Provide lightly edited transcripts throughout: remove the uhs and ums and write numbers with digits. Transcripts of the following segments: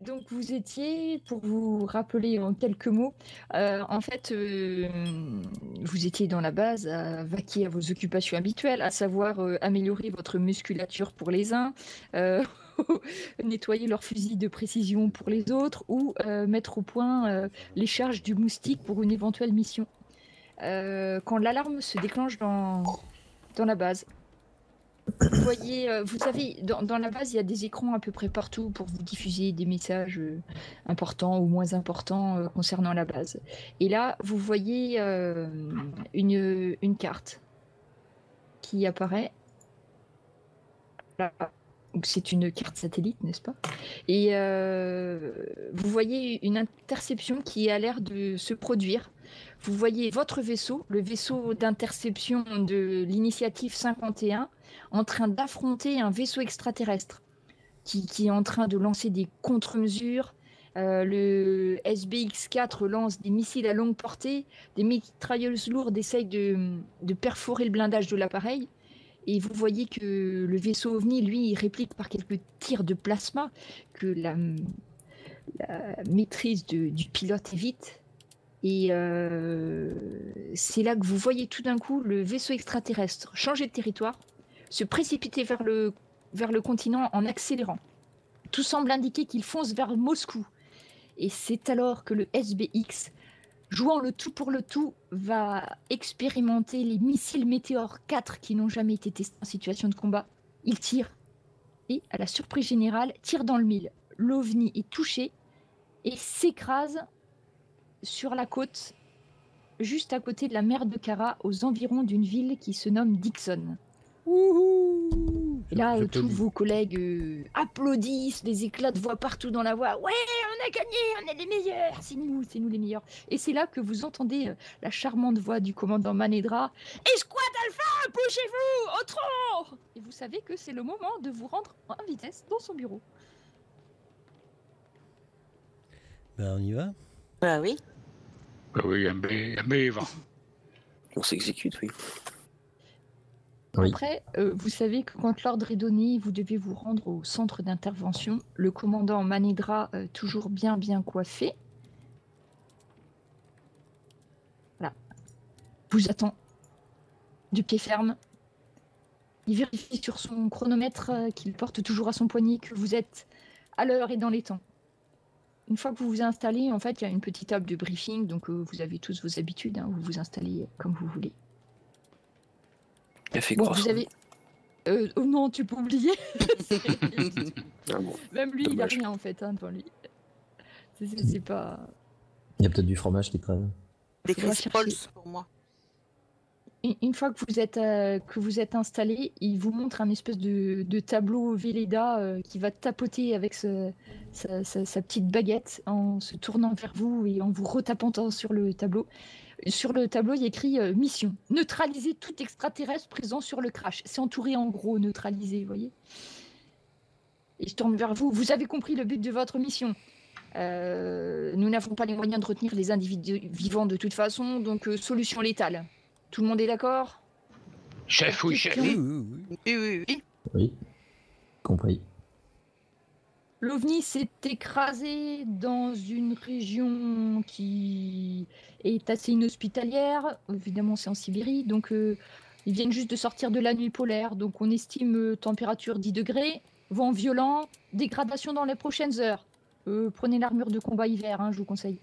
Donc vous étiez, pour vous rappeler en quelques mots, en fait, vous étiez dans la base à vaquer à vos occupations habituelles, à savoir améliorer votre musculature pour les uns, euh, nettoyer leur fusil de précision pour les autres, ou mettre au point les charges du moustique pour une éventuelle mission. Quand l'alarme se déclenche dans la base, vous voyez, vous savez, dans la base, il y a des écrans à peu près partout pour vous diffuser des messages importants ou moins importants concernant la base. Et là, vous voyez une carte qui apparaît. Là. Donc, c'est une carte satellite, n'est-ce pas? Et vous voyez une interception qui a l'air de se produire. Vous voyez votre vaisseau, le vaisseau d'interception de l'initiative 51, en train d'affronter un vaisseau extraterrestre qui est en train de lancer des contre-mesures. Le SBX-4 lance des missiles à longue portée, des mitrailleuses lourdes essayent de perforer le blindage de l'appareil. Et vous voyez que le vaisseau OVNI, lui, il réplique par quelques tirs de plasma, que la maîtrise du pilote évite. Et c'est là que vous voyez tout d'un coup le vaisseau extraterrestre changer de territoire, se précipiter vers le continent en accélérant. Tout semble indiquer qu'il fonce vers Moscou. Et c'est alors que le SBX, jouant le tout pour le tout, va expérimenter les missiles Météor 4 qui n'ont jamais été testés en situation de combat. Il tire et, à la surprise générale, tire dans le mille. L'OVNI est touché et s'écrase sur la côte, juste à côté de la mer de Kara, aux environs d'une ville qui se nomme Dixon. Wouhou! Et là, tous vos collègues applaudissent, des éclats de voix partout dans la voix. Ouais, on a gagné, on est les meilleurs, c'est nous les meilleurs. Et c'est là que vous entendez la charmante voix du commandant Manedra. Escouade Alpha, bougez-vous, au tronc! Et vous savez que c'est le moment de vous rendre en vitesse dans son bureau. Ben, on y va? Ah oui. Oui, mais va. On s'exécute, oui. Oui. Après, vous savez que quand l'ordre est donné, vous devez vous rendre au centre d'intervention. Le commandant Manedra, toujours bien coiffé, voilà, vous attend du pied ferme. Il vérifie sur son chronomètre qu'il porte toujours à son poignet que vous êtes à l'heure et dans les temps. Une fois que vous vous installez, en fait, il y a une petite table de briefing, donc vous avez tous vos habitudes, hein, vous vous installez comme vous voulez. Café Bon, croissant. vous avez... oh non, tu peux oublier. Ah bon. Même lui, Dommage. il a rien en fait hein, devant lui. C'est pas... Il y a peut-être du fromage qui traîne. Des Faudra Chris chercher. Pauls pour moi. Une fois que vous êtes installé, il vous montre un espèce de tableau Velleda qui va tapoter avec sa petite baguette en se tournant vers vous et en vous retapant sur le tableau. Sur le tableau, il y a écrit mission. Neutraliser tout extraterrestre présent sur le crash. C'est entouré en gros, neutralisé, vous voyez. Et je tourne vers vous. Vous avez compris le but de votre mission. Nous n'avons pas les moyens de retenir les individus vivants de toute façon, donc solution létale. Tout le monde est d'accord? Chef, oui, chef. Oui, oui, oui. Oui. Oui, compris. L'OVNI s'est écrasé dans une région qui est assez inhospitalière. Évidemment, c'est en Sibérie, donc ils viennent juste de sortir de la nuit polaire. Donc on estime température 10 degrés, vent violent, dégradation dans les prochaines heures. Prenez l'armure de combat hiver, hein, je vous conseille.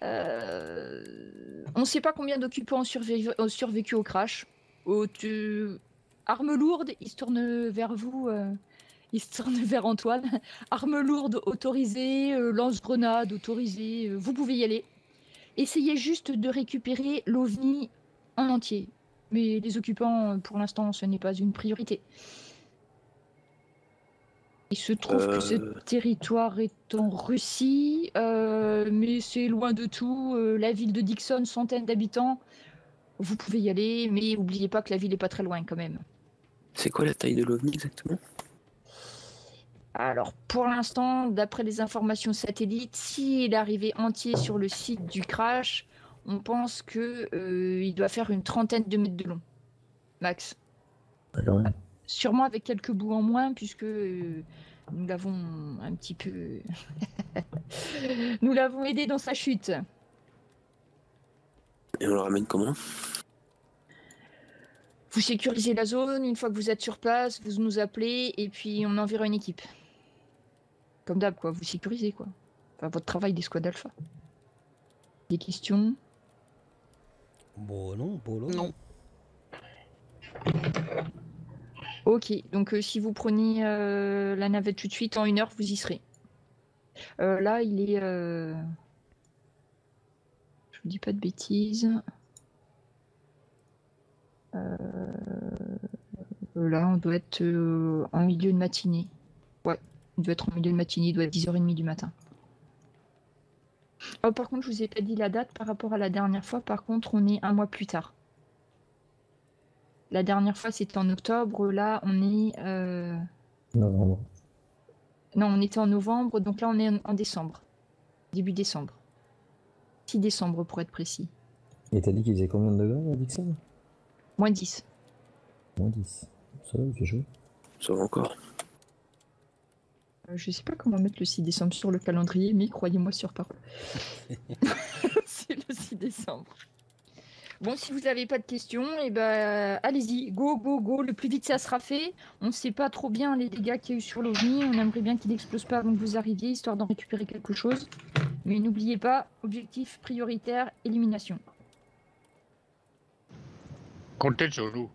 On ne sait pas combien d'occupants ont survécu au crash. Arme lourde, il se tourne vers vous. Il se tourne vers Antoine. Arme lourde autorisée, lance-grenade autorisée. Vous pouvez y aller. Essayez juste de récupérer l'OVNI en entier. Mais les occupants, pour l'instant, ce n'est pas une priorité. Il se trouve que ce territoire est en Russie, mais c'est loin de tout. La ville de Dixon, centaines d'habitants. Vous pouvez y aller, mais n'oubliez pas que la ville n'est pas très loin quand même. C'est quoi la taille de l'OVNI exactement? Alors, pour l'instant, d'après les informations satellites, s'il est arrivé entier sur le site du crash, on pense qu'il doit faire une trentaine de mètres de long, max. Alors, Sûrement avec quelques bouts en moins, puisque Nous l'avons un petit peu... Nous l'avons aidé dans sa chute. Et on le ramène comment? Vous sécurisez la zone, une fois que vous êtes sur place, vous nous appelez et puis on enverra une équipe. Comme d'hab, quoi, vous sécurisez, quoi. Enfin, votre travail des squads alpha. Des questions? Bon, non, Polo. Non. Ok, donc si vous prenez la navette tout de suite, en 1 heure, vous y serez. Là, il est... Je vous dis pas de bêtises. Là, on doit être en milieu de matinée. Ouais, on doit être en milieu de matinée, il doit être 10h30 du matin. Oh, par contre, je vous ai pas dit la date par rapport à la dernière fois. Par contre, on est 1 mois plus tard. La dernière fois, c'était en octobre. Là, on est... Novembre. Non, on était en novembre. Donc là, on est en décembre. Début décembre. 6 décembre, pour être précis. Et t'as dit qu'il faisait combien de degrés, Dixon? Moins 10. Moins 10. Ça va, il fait chaud. Ça va encore. Je sais pas comment mettre le 6 décembre sur le calendrier, mais croyez-moi sur parole. C'est le 6 décembre. Bon, si vous n'avez pas de questions, eh ben, allez-y, go, go, go, le plus vite ça sera fait. On ne sait pas trop bien les dégâts qu'il y a eu sur l'OVNI, on aimerait bien qu'il n'explose pas avant que vous arriviez, histoire d'en récupérer quelque chose. Mais n'oubliez pas, objectif prioritaire, élimination. Comptez sur nous.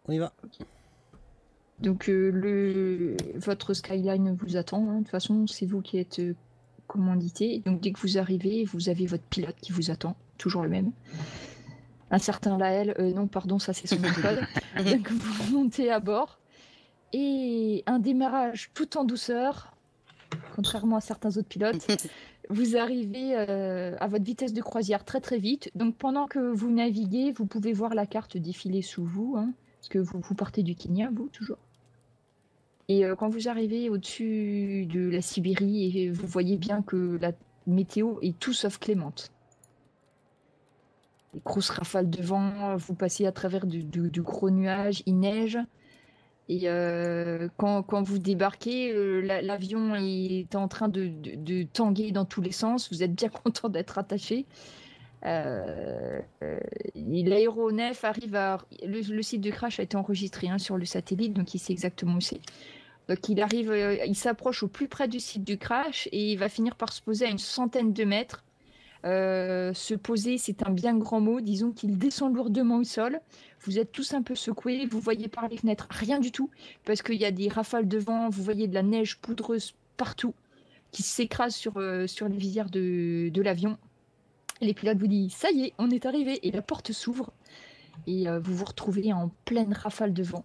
On y va. Donc, votre skyline vous attend, hein. De toute façon, c'est vous qui êtes commandité. Donc, dès que vous arrivez, vous avez votre pilote qui vous attend, toujours le même. Un certain Laël, non, pardon, ça c'est son nom de code. Donc, vous montez à bord. Et un démarrage tout en douceur, contrairement à certains autres pilotes. Vous arrivez à votre vitesse de croisière très très vite. Donc, pendant que vous naviguez, vous pouvez voir la carte défiler sous vous, hein, parce que vous partez du Kenya, vous, toujours. Et quand vous arrivez au-dessus de la Sibérie, et vous voyez bien que la météo est tout sauf clémente. Des grosses rafales de vent, vous passez à travers de gros nuages, il neige. Et quand vous débarquez, l'avion est en train de tanguer dans tous les sens. Vous êtes bien content d'être attaché. L'aéronef arrive à... Le site de crash a été enregistré, hein, sur le satellite, donc il sait exactement où c'est. Donc il arrive, il s'approche au plus près du site du crash et il va finir par se poser à une centaine de mètres. Se poser, c'est un bien grand mot. Disons qu'il descend lourdement au sol. Vous êtes tous un peu secoués. Vous voyez par les fenêtres rien du tout parce qu'il y a des rafales de vent. Vous voyez de la neige poudreuse partout qui s'écrase sur les visières de l'avion. Les pilotes vous disent « Ça y est, on est arrivé !» et la porte s'ouvre et vous vous retrouvez en pleine rafale de vent.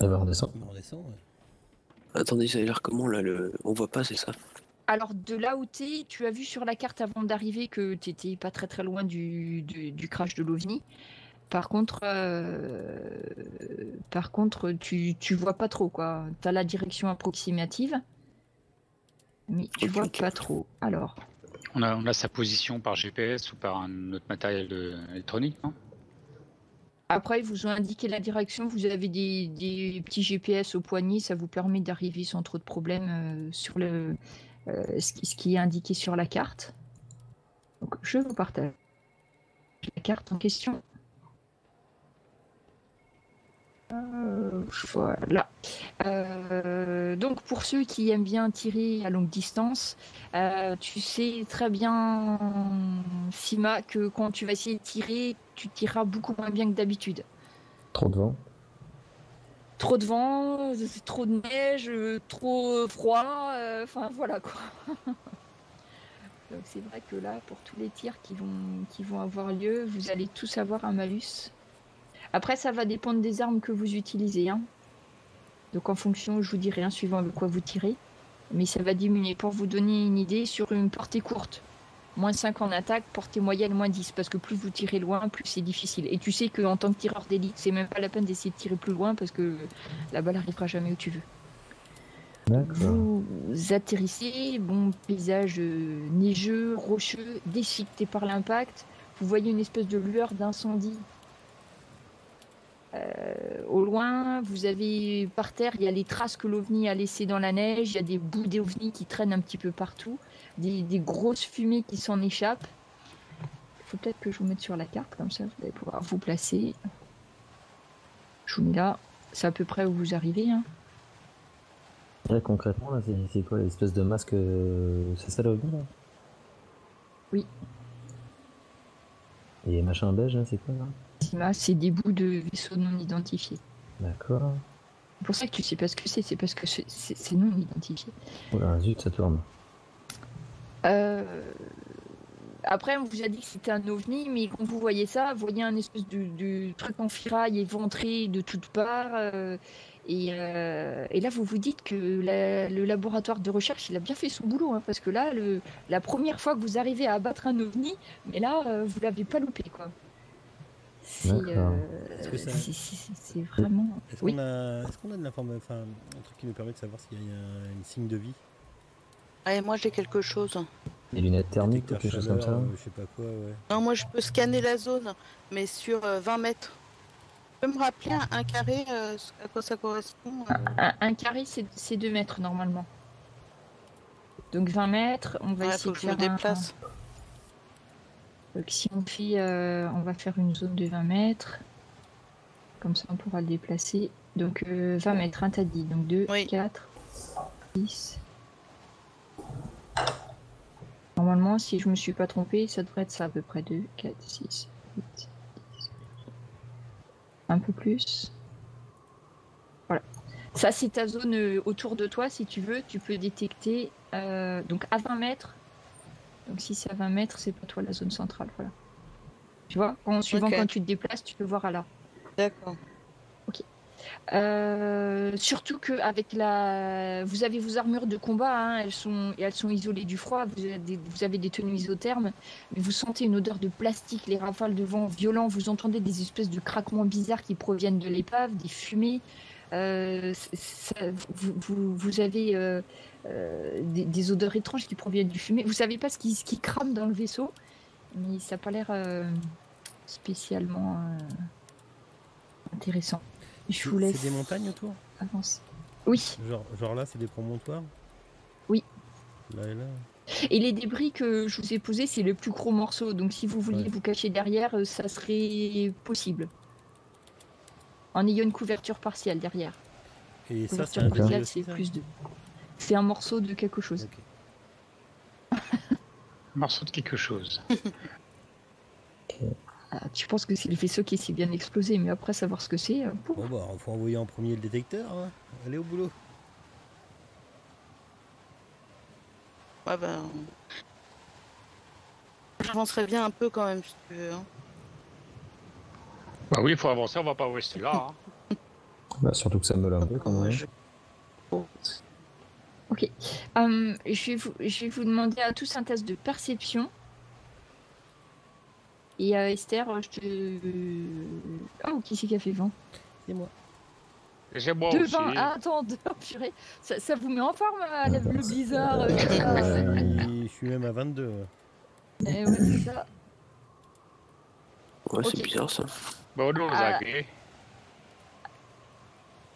Ah bah, on descend. On redescend, ouais. Attendez, ça a l'air comment là on voit pas, c'est ça? Alors, de là où tu as vu sur la carte avant d'arriver que tu n'étais pas très très loin du crash de l'OVNI. Par contre, tu vois pas trop, quoi. Tu as la direction approximative, mais tu vois pas trop. Alors, On a sa position par GPS ou par un autre matériel électronique, non? après, ils vous ont indiqué la direction. Vous avez des petits GPS au poignet. Ça vous permet d'arriver sans trop de problèmes sur ce qui est indiqué sur la carte. Donc, je vous partage la carte en question. Voilà. Donc pour ceux qui aiment bien tirer à longue distance, tu sais très bien, Sima, que quand tu vas essayer de tirer, tu tireras beaucoup moins bien que d'habitude. Trop de vent. Trop de vent, trop de neige, trop froid, enfin voilà quoi. Donc c'est vrai que là, pour tous les tirs qui vont avoir lieu, vous allez tous avoir un malus. Après, ça va dépendre des armes que vous utilisez, hein. Donc en fonction, je vous dirai, hein, suivant avec quoi vous tirez. Mais ça va diminuer. Pour vous donner une idée, sur une portée courte, moins 5 en attaque, portée moyenne, moins 10. Parce que plus vous tirez loin, plus c'est difficile. Et tu sais qu'en tant que tireur d'élite, c'est même pas la peine d'essayer de tirer plus loin parce que la balle n'arrivera jamais où tu veux. D'accord. Vous atterrissez, bon paysage neigeux, rocheux, déchiqueté par l'impact. Vous voyez une espèce de lueur d'incendie loin, vous avez par terre, il y a les traces que l'OVNI a laissées dans la neige, il y a des bouts d'OVNI qui traînent un petit peu partout, des grosses fumées qui s'en échappent. Il faut peut-être que je vous mette sur la carte, comme ça vous allez pouvoir vous placer. Je vous mets là, c'est à peu près où vous arrivez. Hein. Là, concrètement, là, c'est quoi l'espèce de masque c'est ça l'OVNI là? Oui. Et machin beige, là, c'est quoi là? C'est des bouts de vaisseaux non identifiés. D'accord. C'est pour ça que tu sais pas ce que c'est parce que c'est non identifié. Oula, zut, ça tourne. Après, on vous a dit que c'était un ovni, mais quand vous voyez ça, vous voyez un espèce de truc en ferraille éventré de toutes parts. Et là, vous vous dites que le laboratoire de recherche, il a bien fait son boulot. Hein, parce que là, la première fois que vous arrivez à abattre un ovni, mais là, vous l'avez pas loupé, quoi. C'est vraiment... Est-ce Oui. qu'on a de l'information, enfin, un truc qui nous permet de savoir s'il y a un signe de vie? Allez, moi j'ai quelque chose. Des lunettes thermiques ou Détecteur quelque chose comme chaleur, ça? je sais pas quoi, ouais. Non, moi je peux scanner la zone, mais sur 20 mètres. Tu peux me rappeler un carré, à quoi ça correspond Un carré, c'est 2 mètres, normalement. Donc 20 mètres, on va Ouais, essayer faut de que je me faire déplace. Donc si on fait, on va faire une zone de 20 mètres. Comme ça, on pourra le déplacer. Donc 20 mètres, hein, t'as dit. Donc 2, Oui. 4, 6. Normalement, si je me suis pas trompée, ça devrait être ça à peu près. 2, 4, 6, 8, 10. Un peu plus. Voilà. Ça, c'est ta zone autour de toi, si tu veux. Tu peux détecter donc à 20 mètres. Donc si c'est à 20 mètres, c'est pas toi la zone centrale. Voilà. Tu vois, en suivant Ok. quand tu te déplaces, tu peux voir à là. D'accord. Surtout que avec vous avez vos armures de combat, hein, elles sont isolées du froid. Vous avez des tenues isothermes, mais vous sentez une odeur de plastique, les rafales de vent violents. Vous entendez des espèces de craquements bizarres qui proviennent de l'épave, des fumées. Vous avez des odeurs étranges qui proviennent du fumée. Vous savez pas ce qui crame dans le vaisseau, mais ça n'a pas l'air spécialement intéressant. Je vous laisse. C'est des montagnes autour? Avance. Oui. Genre là, c'est des promontoires? Oui. Là et là. Et les débris que je vous ai posés, c'est le plus gros morceau. Donc si vous vouliez vous cacher derrière, ça serait possible. En ayant une couverture partielle derrière. Et ça, c'est Couverture un partielle, débris c'est aussi, ça? plus de. C'est un morceau de quelque chose. Ok. Morceau de quelque chose. Ah, tu penses que c'est le vaisseau qui s'est bien explosé, mais après savoir ce que c'est. Bon bah, faut envoyer en premier le détecteur, hein. Allez au boulot. Ouais, ben. J'avancerai bien un peu quand même, si tu veux. Hein. Bah oui, il faut avancer, on va pas rester là. Hein. Bah, surtout que ça me l'a un peu quand même. Ouais, Ok. Je vais vous demander à tous un test de perception. Et Esther, je te. Oh, qui c'est qui a fait 20? C'est moi. Et c'est moi 2 aussi. 20. Ah, attends, oh, purée. Ça vous met en forme, le bizarre. Je suis même à 22. Ouais, c'est ça. Ouais, c'est Ok. bizarre ça. Bon, nous, on Ah. a gagné.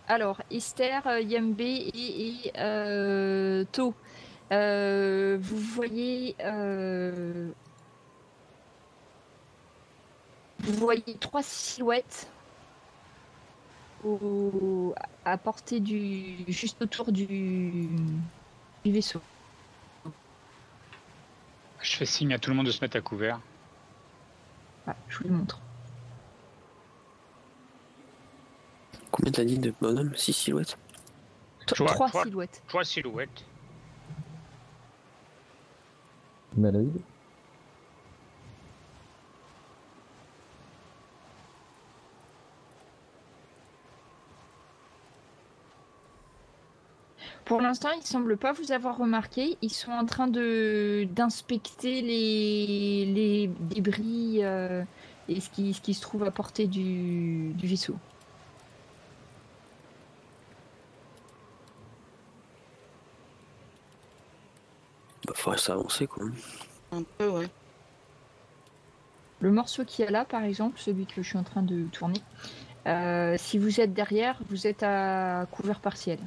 Alors, Esther, Yembe et To. Vous voyez. Vous voyez 3 silhouettes à portée juste autour du vaisseau. Je fais signe à tout le monde de se mettre à couvert. Voilà, je vous le montre. Combien t'as dit de bonhomme? 6 silhouettes? Je vois 3 trois- silhouettes. 3 silhouettes. Humanoïde. Pour l'instant, ils ne semblent pas vous avoir remarqué. Ils sont en train d'inspecter les débris et ce qui se trouve à portée du vaisseau. Bah, faudrait s'avancer quoi. Un peu, ouais. Le morceau qu'il y a là, par exemple, celui que je suis en train de tourner, Si vous êtes derrière, vous êtes à couvert partiel.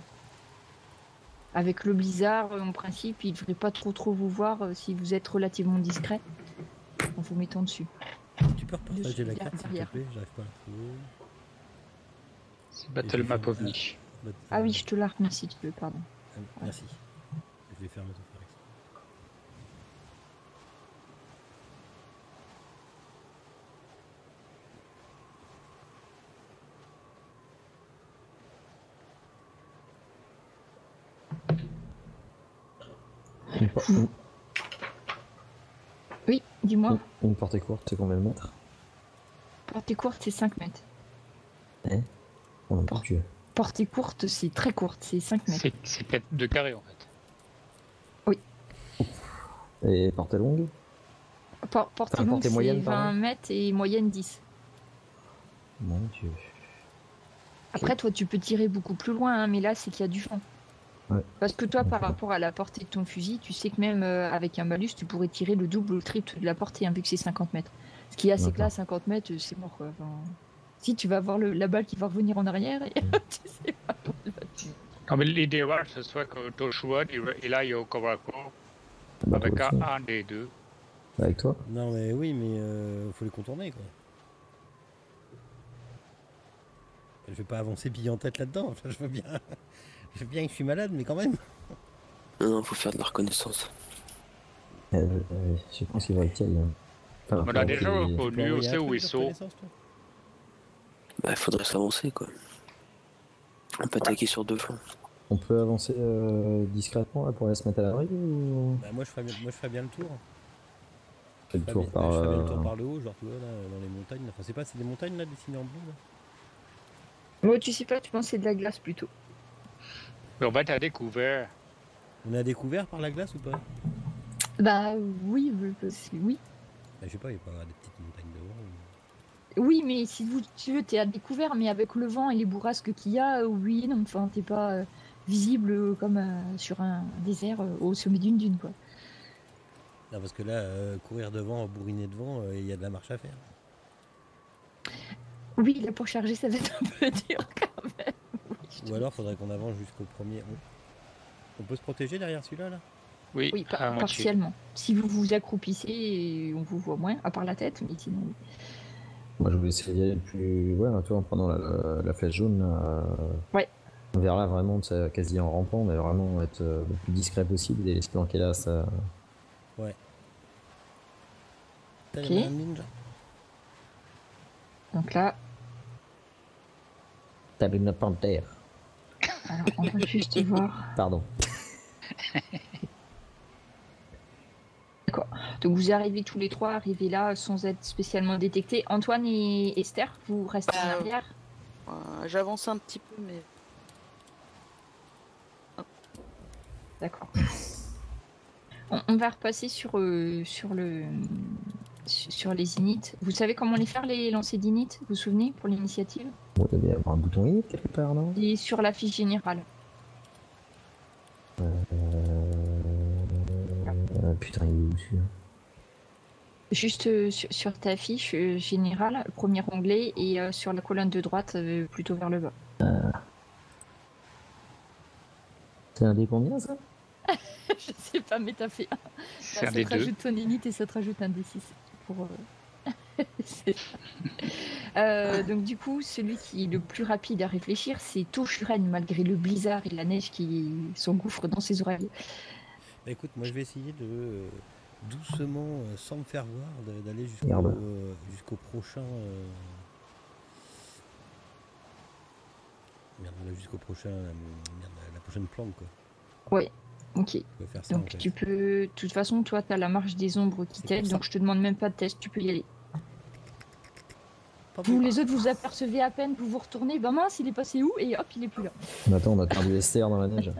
Avec le blizzard, en principe, il ne devrait pas trop vous voir si vous êtes relativement discret en vous mettant dessus. Tu peux repartager la carte s'il te derrière. plaît, j'arrive pas à la trouver. C'est Battle Map OVNI. Ah oui, je te la remets si tu veux, pardon. Merci. Je vais faire ma faire Oui, dis-moi. Une portée courte, c'est combien de mètres? Portée courte, c'est 5 mètres. Hein? On a pas tué. Portée courte, c'est très courte, c'est 5 mètres. C'est 4 de carré en fait. Et portée longue? Portée Enfin, longue, portée c'est moyenne, 20 pardon. mètres et moyenne 10. Mon Dieu. Après, toi, tu peux tirer beaucoup plus loin, hein, mais là, c'est qu'il y a du vent. Ouais. Parce que toi, par D'accord. rapport à la portée de ton fusil, tu sais que même avec un malus, tu pourrais tirer le double ou le triple de la portée, hein, vu que c'est 50 mètres. Ce qui est assez que là, 50 mètres, c'est mort, quoi. Enfin, si tu vas voir la balle qui va revenir en arrière, et tu sais pas où elle va te- Non, mais l'idéal, ce serait que Joshua, il aille au corps à corps Bah, avec toi aussi. un des deux. Avec toi? Non mais oui, mais faut les contourner quoi. Je vais pas avancer bille en tête là-dedans. Enfin, je veux bien que je suis malade, mais quand même. Non, faut faire de la reconnaissance. Je pense qu'il va être quel. Enfin, On a déjà il- Tu peux reconnu, on envoyer un sait truc où de ils sont. reconnaissance, toi Bah, il faudrait s'avancer, quoi. On peut attaquer sur deux flancs. On peut avancer discrètement là, pour aller se mettre à l'abri ou Bah, moi je ferais bien le tour. fait le Je ferais tour bien- par. je ferais bien le tour par le haut, genre tu vois là, dans les montagnes. Enfin c'est des montagnes là dessinées en bleu là. Moi, tu sais pas, tu penses que c'est de la glace plutôt. Mais on va être à découvert. On a découvert par la glace ou pas? Bah oui, oui. Bah, je sais pas, il y a pas des petites montagnes devant. Oui, mais si tu veux, t'es à découvert, mais avec le vent et les bourrasques qu'il y a, oui, non, enfin, t'es pas visible comme sur un désert au sommet d'une dune, quoi. Non parce que là, courir devant, bourriner devant, il y a de la marche à faire. Oui, là, pour charger, ça va être un peu dur quand même. Oui, je te Ou alors faudrait qu'on avance jusqu'au premier. On peut se protéger derrière celui-là là? Oui, Oui, à moitié. partiellement. Si vous vous accroupissez, on vous voit moins, à part la tête, mais sinon, oui. Moi je voulais essayer d'aller le plus. Ouais, toi en prenant la flèche jaune. Ouais. Vers là vraiment, c'est quasi en rampant, mais vraiment être le plus discret possible et se planquer là, ça. Ouais. T'as Ok. un ninja? Donc là, T'as une panthère. alors, on va juste voir. Pardon. D'accord. Donc vous arrivez tous les trois, arrivez là sans être spécialement détectés. Antoine et Esther, vous restez en arrière. J'avance un petit peu, mais D'accord. On va repasser sur les inits. Vous savez comment les faire, les lancers d'init, vous vous souvenez, pour l'initiative? Bon, il doit y avoir un bouton I quelque part, non? Et sur la fiche générale. Putain, il est où celui-là? Juste sur ta fiche générale, premier onglet, et sur la colonne de droite, plutôt vers le bas. C'est un dé combien ça? Je sais pas, mais t'as fait un. C'est Ça un te des deux. rajoute ton init et ça te rajoute un D6 pour. C'est ça. Donc du coup, celui qui est le plus rapide à réfléchir, c'est Toshuren, malgré le blizzard et la neige qui s'engouffre dans ses oreilles. Bah écoute, moi je vais essayer de doucement, sans me faire voir, d'aller Merde. jusqu'au prochain. Merde, là, jusqu'au prochain. Merde, la prochaine planque quoi. Ouais, ok. Je vais faire ça en Donc fait. tu peux. De toute façon, toi, t'as la marche des ombres qui C'est t'aide, pour ça. donc je te demande même pas de test, tu peux y aller. Pas Vous bon. les autres, vous apercevez à peine, vous vous retournez, bah mince, il est passé où? Et hop, il est plus là. Attends, on a perdu Esther dans la neige.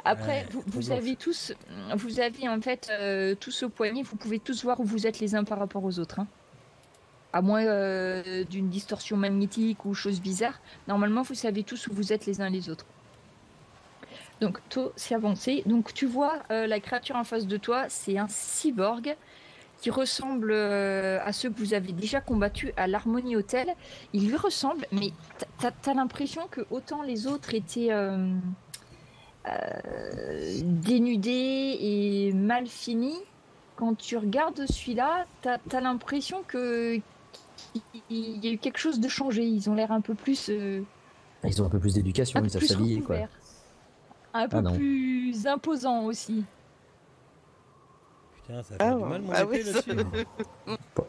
Après, Ouais, vous trop avez tous, vous avez en fait tous au poignet, vous pouvez tous voir où vous êtes les uns par rapport aux autres. Hein. À moins d'une distorsion magnétique ou chose bizarre, normalement vous savez tous où vous êtes les uns les autres. Donc toi, c'est avancé. Donc tu vois la créature en face de toi, c'est un cyborg qui ressemble à ceux que vous avez déjà combattus à l'Harmonie Hotel. Il lui ressemble, mais t'as l'impression que autant les autres étaient dénudés et mal finis, quand tu regardes celui-là, t'as l'impression qu'il y a eu quelque chose de changé. Ils ont l'air un peu plus... Ils ont un peu plus d'éducation, ils savent s'habiller, quoi. Un peu plus imposant aussi. Putain, ça fait du mal mon épée là-dessus.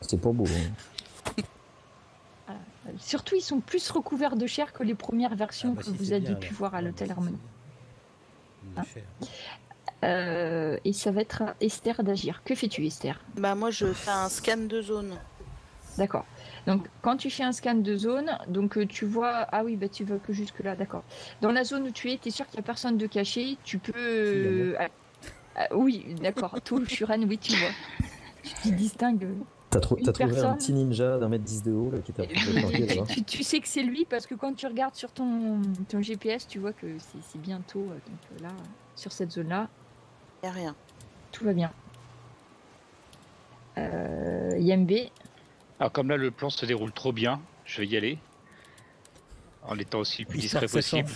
C'est pas beau. Voilà. Surtout, ils sont plus recouverts de chair que les premières versions que vous aviez pu voir à l'hôtel Harmonie. Et ça va être à Esther d'agir. Que fais-tu, Esther? Bah moi je fais un scan de zone. D'accord. Donc quand tu fais un scan de zone, donc tu vois... Ah oui, bah tu vas que jusque là, d'accord. Dans la zone où tu es, tu es sûr qu'il n'y a personne de caché. Tu peux... oui, d'accord. Toi, Shuran, oui, tu vois. Tu distingues... T'as trouvé personne. un petit ninja d'1m10 de haut là, qui t'a planqué là-bas. Tu sais que c'est lui parce que quand tu regardes sur ton GPS, tu vois que c'est bientôt. Donc là, sur cette zone-là, Y a rien. tout va bien. Yembe, Alors comme là le plan se déroule trop bien, je vais y aller. En étant aussi le plus discret possible.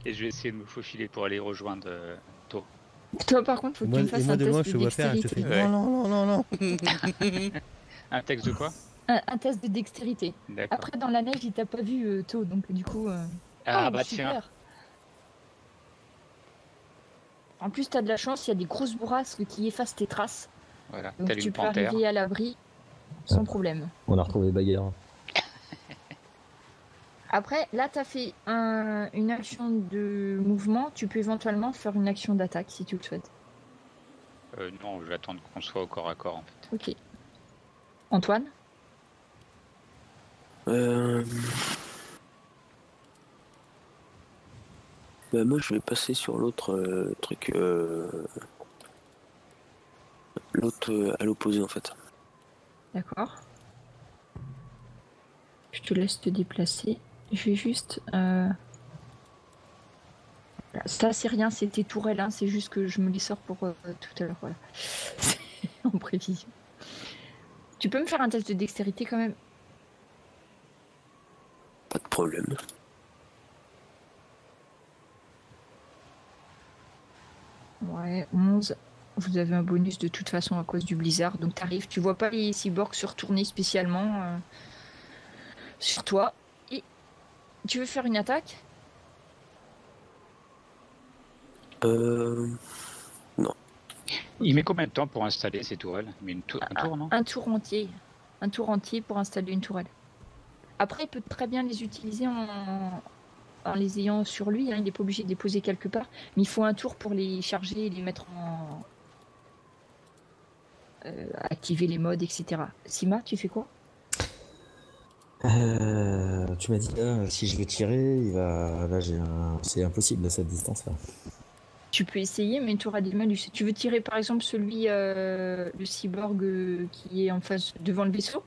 Et je vais essayer de me faufiler pour aller rejoindre To. toi par contre, faut que tu me fasses un test moi, de je te vois faire, je te fais dextérité. non. Un texte de quoi? Un test de dextérité. D'accord. Après, dans la neige, il t'a pas vu, To, donc du coup... Ah oh, bah super. tiens. En plus, t'as de la chance, il y a des grosses bourrasques qui effacent tes traces. Voilà, Donc telle tu une peux panthère. arriver à l'abri sans problème. On a retrouvé Bagarre. Après, là, tu as fait une action de mouvement. Tu peux éventuellement faire une action d'attaque si tu le souhaites. Non, je vais attendre qu'on soit au corps à corps en fait. Ok. Antoine? Bah moi je vais passer sur l'autre truc, l'autre à l'opposé en fait. D'accord. Je te laisse te déplacer. Je vais juste... Ça, c'est rien, c'est tes tourelles. Hein. C'est juste que je me les sors pour tout à l'heure. Voilà. En prévision. Tu peux me faire un test de dextérité quand même? Pas de problème. Ouais, 11. Vous avez un bonus de toute façon à cause du blizzard. Donc t'arrives, tu vois pas les cyborgs se retourner spécialement sur toi. Et tu veux faire une attaque? Non. Il met combien de temps pour installer ces tourelles? Il met un tour, non? Un tour entier. Un tour entier pour installer une tourelle. Après, il peut très bien les utiliser en les ayant sur lui. Hein. Il n'est pas obligé de les poser quelque part. Mais il faut un tour pour les charger et les mettre en... activer les modes, etc. Sima, tu fais quoi? Tu m'as dit là, si je veux tirer, il va. Là, c'est impossible à cette distance-là. Tu peux essayer, mais tu auras des malus. Tu veux tirer par exemple celui, le cyborg qui est en face devant le vaisseau?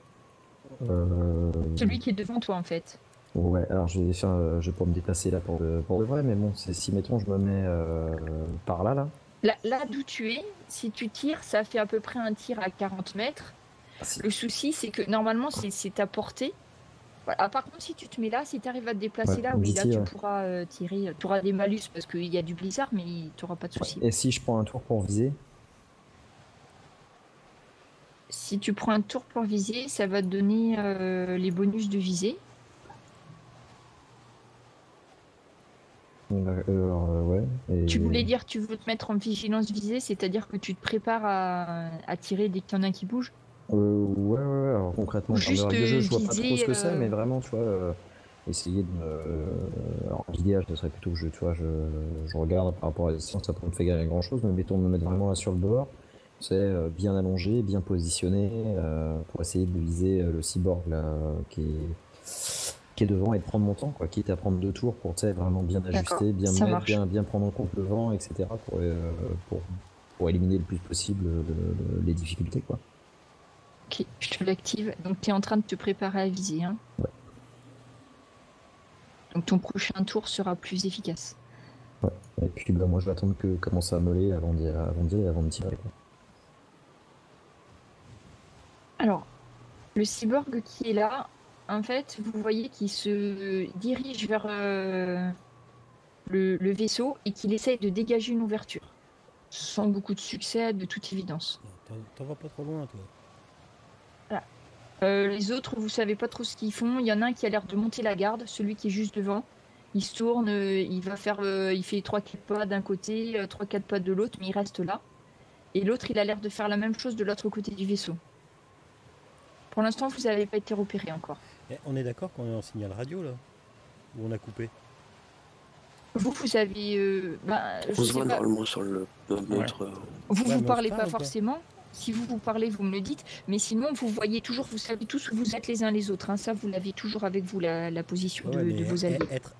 Celui qui est devant toi en fait. Ouais, alors je vais pas me déplacer là pour de vrai, mais bon, si mettons je me mets par là. Là d'où tu es, si tu tires, ça fait à peu près un tir à 40 mètres. Le souci, c'est que normalement, c'est ta portée. Voilà. Par contre, si tu te mets là, si tu arrives à te déplacer là, oui, là, tu pourras tirer. Tu auras des malus parce qu'il y a du blizzard, mais tu n'auras pas de souci. Et si je prends un tour pour viser? Si tu prends un tour pour viser, ça va te donner les bonus de visée. Ouais. Et... Tu voulais dire, tu veux te mettre en vigilance visée, c'est-à-dire que tu te prépares à tirer dès qu'il y en a un qui bouge? Ouais, alors concrètement, juste en de jeu, je vois pas trop viser, ce que c'est, mais vraiment, tu vois, essayer de me... Alors, l'idéal, ce serait plutôt que je regarde par rapport à la distance, ça peut me faire gagner grand-chose, mais mettons de me mettre vraiment là sur le bord, c'est bien allongé, bien positionné, pour essayer de viser le cyborg là, qui est devant et de prendre mon temps, quoi, quitte à prendre 2 tours pour vraiment bien ajuster, bien me mettre, bien prendre en compte le vent, etc., pour éliminer le plus possible les difficultés, quoi. Ok, je te l'active. Donc tu es en train de te préparer à viser. Hein. Ouais. Donc ton prochain tour sera plus efficace. Ouais. Et puis moi je vais attendre que commence à meuler avant d'y aller, avant de tirer, quoi. Le cyborg qui est là, en fait, vous voyez qu'il se dirige vers le vaisseau et qu'il essaye de dégager une ouverture. Sans beaucoup de succès, de toute évidence. T'en vas pas trop loin, toi. Les autres, vous savez pas trop ce qu'ils font. Il y en a un qui a l'air de monter la garde, celui qui est juste devant. Il se tourne, il va faire, il fait 3-4 pas d'un côté, 3-4 pas de l'autre, mais il reste là. Et l'autre, il a l'air de faire la même chose de l'autre côté du vaisseau. Pour l'instant, vous n'avez pas été repéré encore. Eh, on est d'accord qu'on est en signal radio, là? Ou on a coupé? Vous avez, je On se sais voit pas. normalement sur notre. Vous Ouais, mais on parlez se pas parle ou pas forcément. Si vous parlez, vous me le dites. Mais sinon, vous voyez toujours, vous savez tous où vous êtes les uns les autres. Hein. Ça, vous l'avez toujours avec vous, la position Ouais, mais de vos alliés.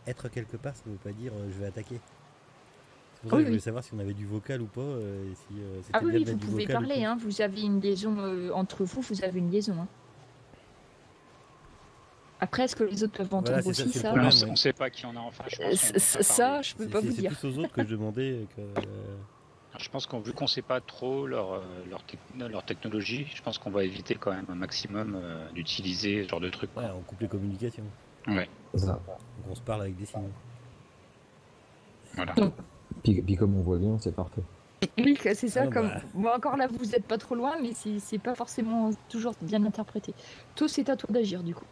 être quelque part, ça veut pas dire je vais attaquer. C'est pour ça Oui, que je voulais oui. savoir si on avait du vocal ou pas. Et si c'était Ah bien oui, de vous mettre du pouvez vocal ou parler. pas. Hein. Vous avez une liaison entre vous. Vous avez une liaison. Hein. Après, est-ce que les autres peuvent entendre c'est ça, aussi c'est le ça problème. On sait pas qui on a en face. Je pense qu'on peut pas Ça, parler. je peux pas vous C'est dire. plus aux autres que je demandais que. Je pense qu'on vu qu'on sait pas trop leur technologie, je pense qu'on va éviter quand même un maximum d'utiliser ce genre de truc. Ouais, on coupe les communications. Ouais. C'est ça. Donc on se parle avec des signes. Voilà. Puis comme on voit bien, c'est parfait. Oui, c'est ça. Ah, Comme bah. bon, encore là, vous êtes pas trop loin, mais c'est pas forcément toujours bien interprété. Tout, c'est à toi d'agir du coup.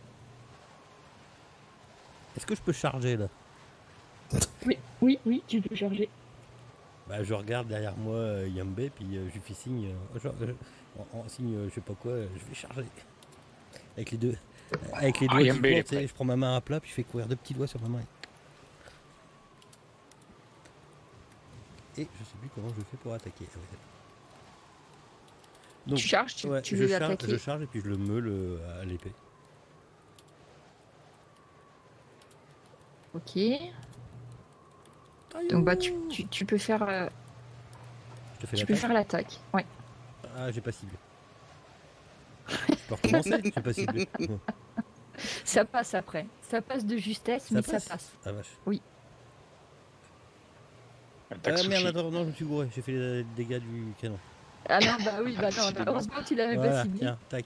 Est-ce que je peux charger là? Oui, tu peux charger. Bah, je regarde derrière moi Yambé, puis je lui fais signe, en signe, je sais pas quoi, je vais charger. Avec les deux doigts qui Yambé, il est courent, tu sais, je prends ma main à plat, puis je fais courir 2 petits doigts sur ma main. Et je sais plus comment je fais pour attaquer. Ah ouais. Donc, Tu charges, tu veux l'attaquer. je charge et puis je le meule à l'épée. Ok. Donc bah tu peux faire Je te fais tu peux l'attaque. faire l'attaque. Ouais. Ah, j'ai pas ciblé. Je peux recommencer? J'ai pas ciblé. Ouais. Ça passe après. Ça passe de justesse, mais ça passe. Ah vache. Attaque Ah merde, sushi. attends, non, je me suis gouré. J'ai fait les dégâts du canon. Ah non, bah oui, bah non, heureusement tu l'avais pas Voilà, ciblé. tiens, tac.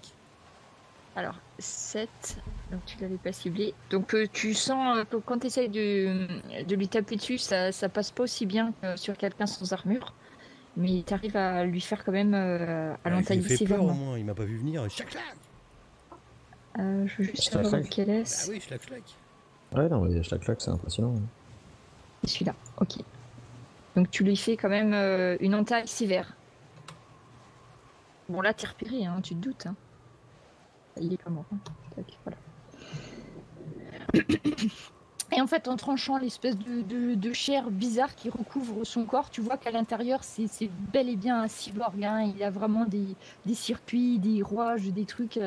Alors, 7, donc tu l'avais pas ciblé. Donc tu sens que quand tu essayes de lui taper dessus, ça passe pas aussi bien que sur quelqu'un sans armure. Mais tu arrives à lui faire quand même à Ah, je lui ai l'entailler fait peur au sévèrement. moins, il m'a pas vu venir. Chac, clac. Je veux juste Ça savoir claque. lequel Ah est-ce. oui, schlac, schlac. Ouais, non, mais chaque claque, c'est impressionnant. Hein. C'est celui-là, ok. Donc tu lui fais quand même une entaille sévère. Bon là t'es repéré, hein, tu te doutes. Hein. Il est pas mort. Hein. Tac, voilà. Et en fait en tranchant l'espèce de chair bizarre qui recouvre son corps, tu vois qu'à l'intérieur c'est bel et bien un cyborg. Hein. Il a vraiment des circuits, des rouages, des trucs...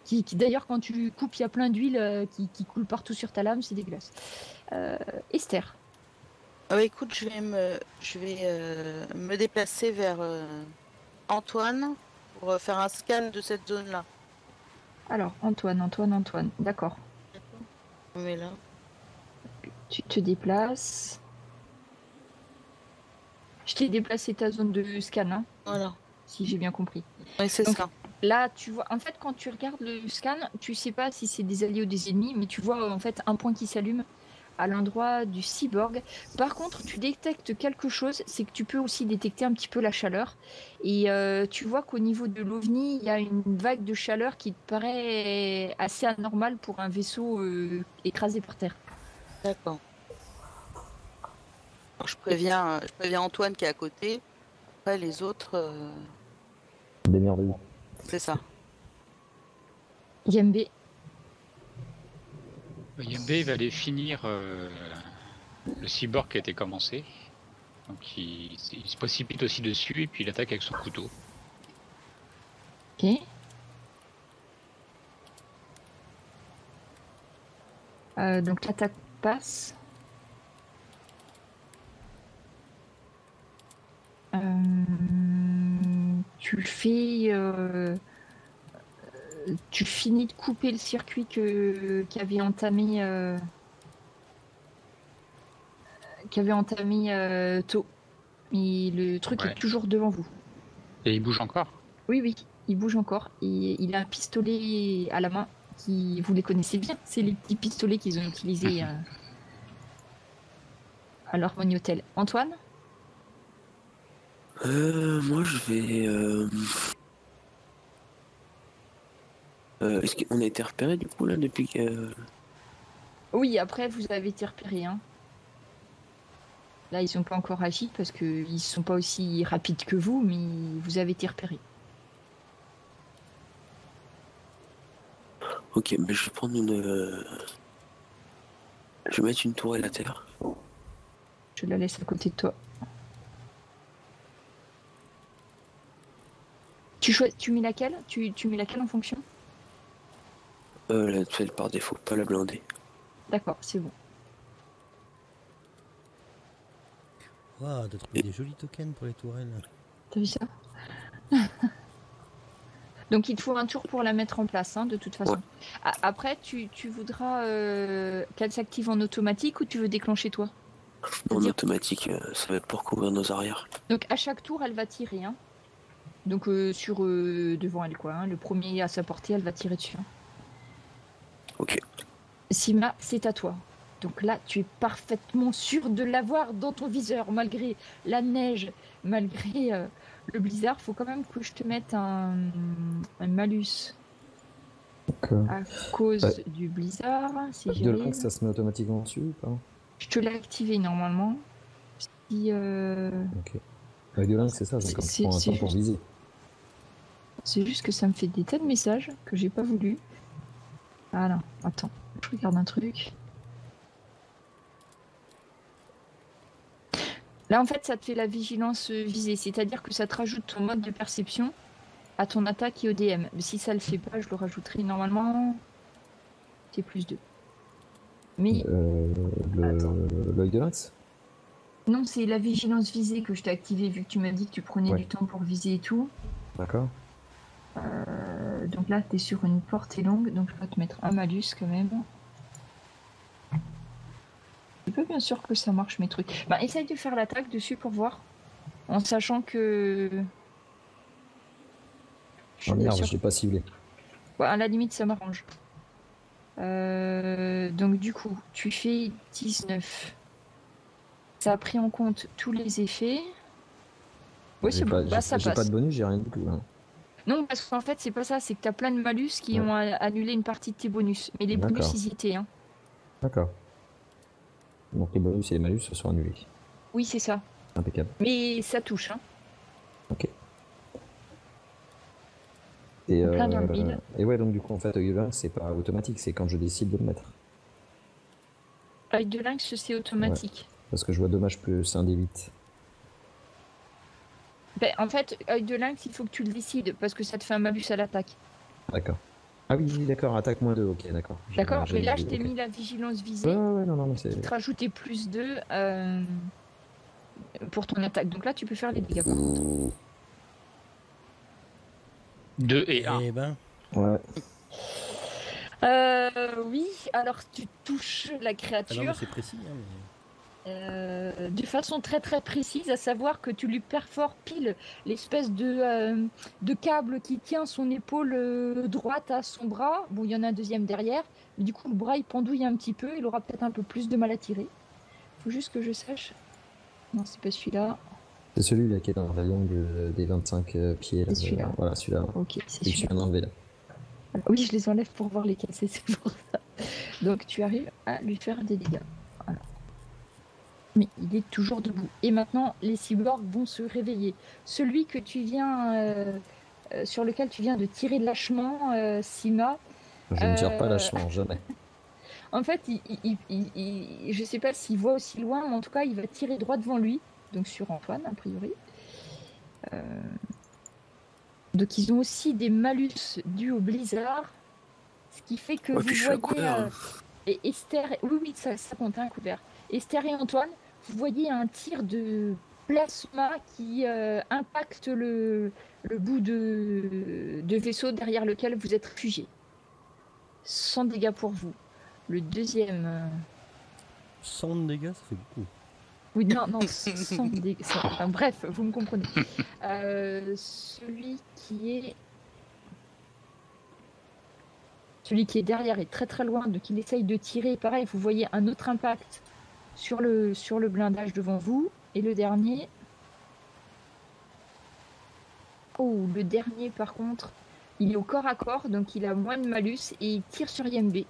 qui d'ailleurs quand tu coupes il y a plein d'huile qui coule partout sur ta lame, c'est dégueulasse. Esther. Ah bah écoute, je vais me déplacer vers Antoine pour faire un scan de cette zone-là. Alors, Antoine, d'accord. On met là. Tu te déplaces. Je t'ai déplacé ta zone de scan, hein, Voilà. si j'ai bien compris. Oui, c'est Donc, ça. Là, tu vois, en fait, quand tu regardes le scan, tu sais pas si c'est des alliés ou des ennemis, mais tu vois en fait un point qui s'allume à l'endroit du cyborg. Par contre, tu détectes quelque chose, c'est que tu peux aussi détecter un petit peu la chaleur. Et tu vois qu'au niveau de l'OVNI, il y a une vague de chaleur qui te paraît assez anormale pour un vaisseau écrasé par terre. D'accord. Alors, je préviens Antoine qui est à côté. Après, les autres, Démerdez-vous. c'est ça. Yembe, Yembe il va aller finir le cyborg qui a été commencé. Donc il se précipite aussi dessus et puis il attaque avec son couteau. ok. Donc l'attaque passe. Tu fais, tu finis de couper le circuit qu'avait entamé, To. Et le truc Ouais. est toujours devant vous. Et il bouge encore. Oui, oui. il bouge encore. Et il a un pistolet à la main qui, vous les connaissez bien. C'est les petits pistolets qu'ils ont utilisés à l'Harmonie Hotel. Antoine? Moi, je vais... Est-ce qu'on a été repéré, du coup, là, depuis que... Oui, après, vous avez été repérés. Hein. Là, ils n'ont pas encore agi parce qu'ils ne sont pas aussi rapides que vous, mais vous avez été repérés. Ok, mais je vais prendre une... Je vais mettre une tourelle à terre. Je la laisse à côté de toi. Tu mets laquelle tu mets laquelle en fonction? La tourelle par défaut, pas la blindée. D'accord, c'est bon. Waouh, t'as trouvé des jolis tokens pour les tourelles. T'as vu ça? Donc il te faut un tour pour la mettre en place, hein, de toute façon. Ouais. Après, tu voudras qu'elle s'active en automatique ou tu veux déclencher toi? En C'est-à-dire- automatique, ça va être pour couvrir nos arrières. Donc à chaque tour, elle va tirer. Hein. Donc sur devant elle, quoi. Hein. Le premier à sa portée, elle va tirer dessus. Hein. Ok. Sima, c'est à toi. Donc là, tu es parfaitement sûr de l'avoir dans ton viseur, malgré la neige, malgré le blizzard. Faut quand même que je te mette un malus Donc, à cause Ouais. du blizzard. Si de j'arrive. lynx, ça se met automatiquement dessus ou pas? Je te l'ai activé normalement. Si, Ok. Avec de lynx, c'est ça, c'est quand C'est- tu prends un c'est temps pour juste- viser. c'est juste que ça me fait des tas de messages que j'ai pas voulu. Ah non, attends, je regarde un truc. Là, en fait, ça te fait la vigilance visée, c'est-à-dire que ça te rajoute ton mode de perception à ton attaque et au DM. Mais si ça le fait pas, je le rajouterai normalement. C'est plus 2. Mais L'œil de lynx? non, c'est la vigilance visée que je t'ai activée vu que tu m'as dit que tu prenais Ouais. du temps pour viser et tout. D'accord. Donc là, tu es sur une portée longue, donc je vais te mettre un malus quand même. Je peux bien sûr que ça marche mes trucs. Bah, essaye de faire l'attaque dessus pour voir. En sachant que. Je suis Oh pas merde, sûre. je l'ai pas ciblé. Ouais, à la limite, ça m'arrange. Donc du coup, tu fais 19. Ça a pris en compte tous les effets. Oui, J'ai c'est pas, bon. Bah, ça j'ai pas passe. de bonus, j'ai rien du tout là. Non, parce qu'en fait, c'est pas ça. C'est que tu as plein de malus qui Ouais. ont annulé une partie de tes bonus. Mais les bonus, D'accord. ils y étaient. Hein. D'accord. Donc les bonus et les malus se sont annulés. Oui, c'est ça. Impeccable. Mais ça touche. Hein. Ok. Et, Donc là, dans le mille. et ouais, donc du coup, en fait, œil de lynx, c'est pas automatique, c'est quand je décide de le mettre. Œil de lynx, c'est automatique. Parce que je vois dommage plus un des 8. Ben, en fait, œil de lynx, il faut que tu le décides parce que ça te fait un malus à l'attaque. D'accord. Ah oui, d'accord, attaque moins 2, ok, d'accord. D'accord. J'ai- Mais là, j'ai- je t'ai ok. mis la vigilance visée. Ouais, ouais, non, mais c'est. Te rajouter plus 2 pour ton attaque. Donc là, tu peux faire les dégâts. par contre. 2 et 1. Eh ben, Ouais, Oui, alors tu touches la ah non, mais créature c'est précis. Hein, mais... de façon très très précise, à savoir que tu lui perfores pile l'espèce de câble qui tient son épaule droite à son bras. Bon, il y en a un deuxième derrière, mais du coup le bras il pendouille un petit peu, il aura peut-être un peu plus de mal à tirer. Faut juste que je sache. Non, c'est pas celui-là. c'est celui-là qui est dans l'avion des 25 pieds. Là, C'est celui-là. Voilà, celui-là. Ok, c'est Et tu celui-là. viens d'enlever là. Oui, je les enlève pour voir lesquels c'est pour ça. Donc tu arrives à lui faire des dégâts. Voilà. Mais il est toujours debout. Et maintenant, les cyborgs vont se réveiller. Celui que tu viens, sur lequel tu viens de tirer lâchement, Sima, Je ne tire pas Euh, lâchement, jamais. en fait, je sais pas s'il voit aussi loin, mais en tout cas, il va tirer droit devant lui. Donc sur Antoine, a priori. Donc ils ont aussi des malus dus au blizzard. Ce qui fait que Ouais, puis je suis à vous voyez... couvert, hein. et Esther... Oui, ça compte, un couvert. Esther et Antoine, vous voyez un tir de plasma qui impacte le bout de vaisseau derrière lequel vous êtes réfugiés. Sans dégâts pour vous. Le deuxième... 100 de dégâts, ça fait beaucoup. Oui, non, sans dégâts. Enfin, bref, vous me comprenez. Celui qui est Celui qui est derrière est très très loin, donc il essaye de tirer. Pareil, vous voyez un autre impact sur le blindage devant vous. Et le dernier... Oh, le dernier par contre, il est au corps à corps, donc il a moins de malus et il tire sur Yembe.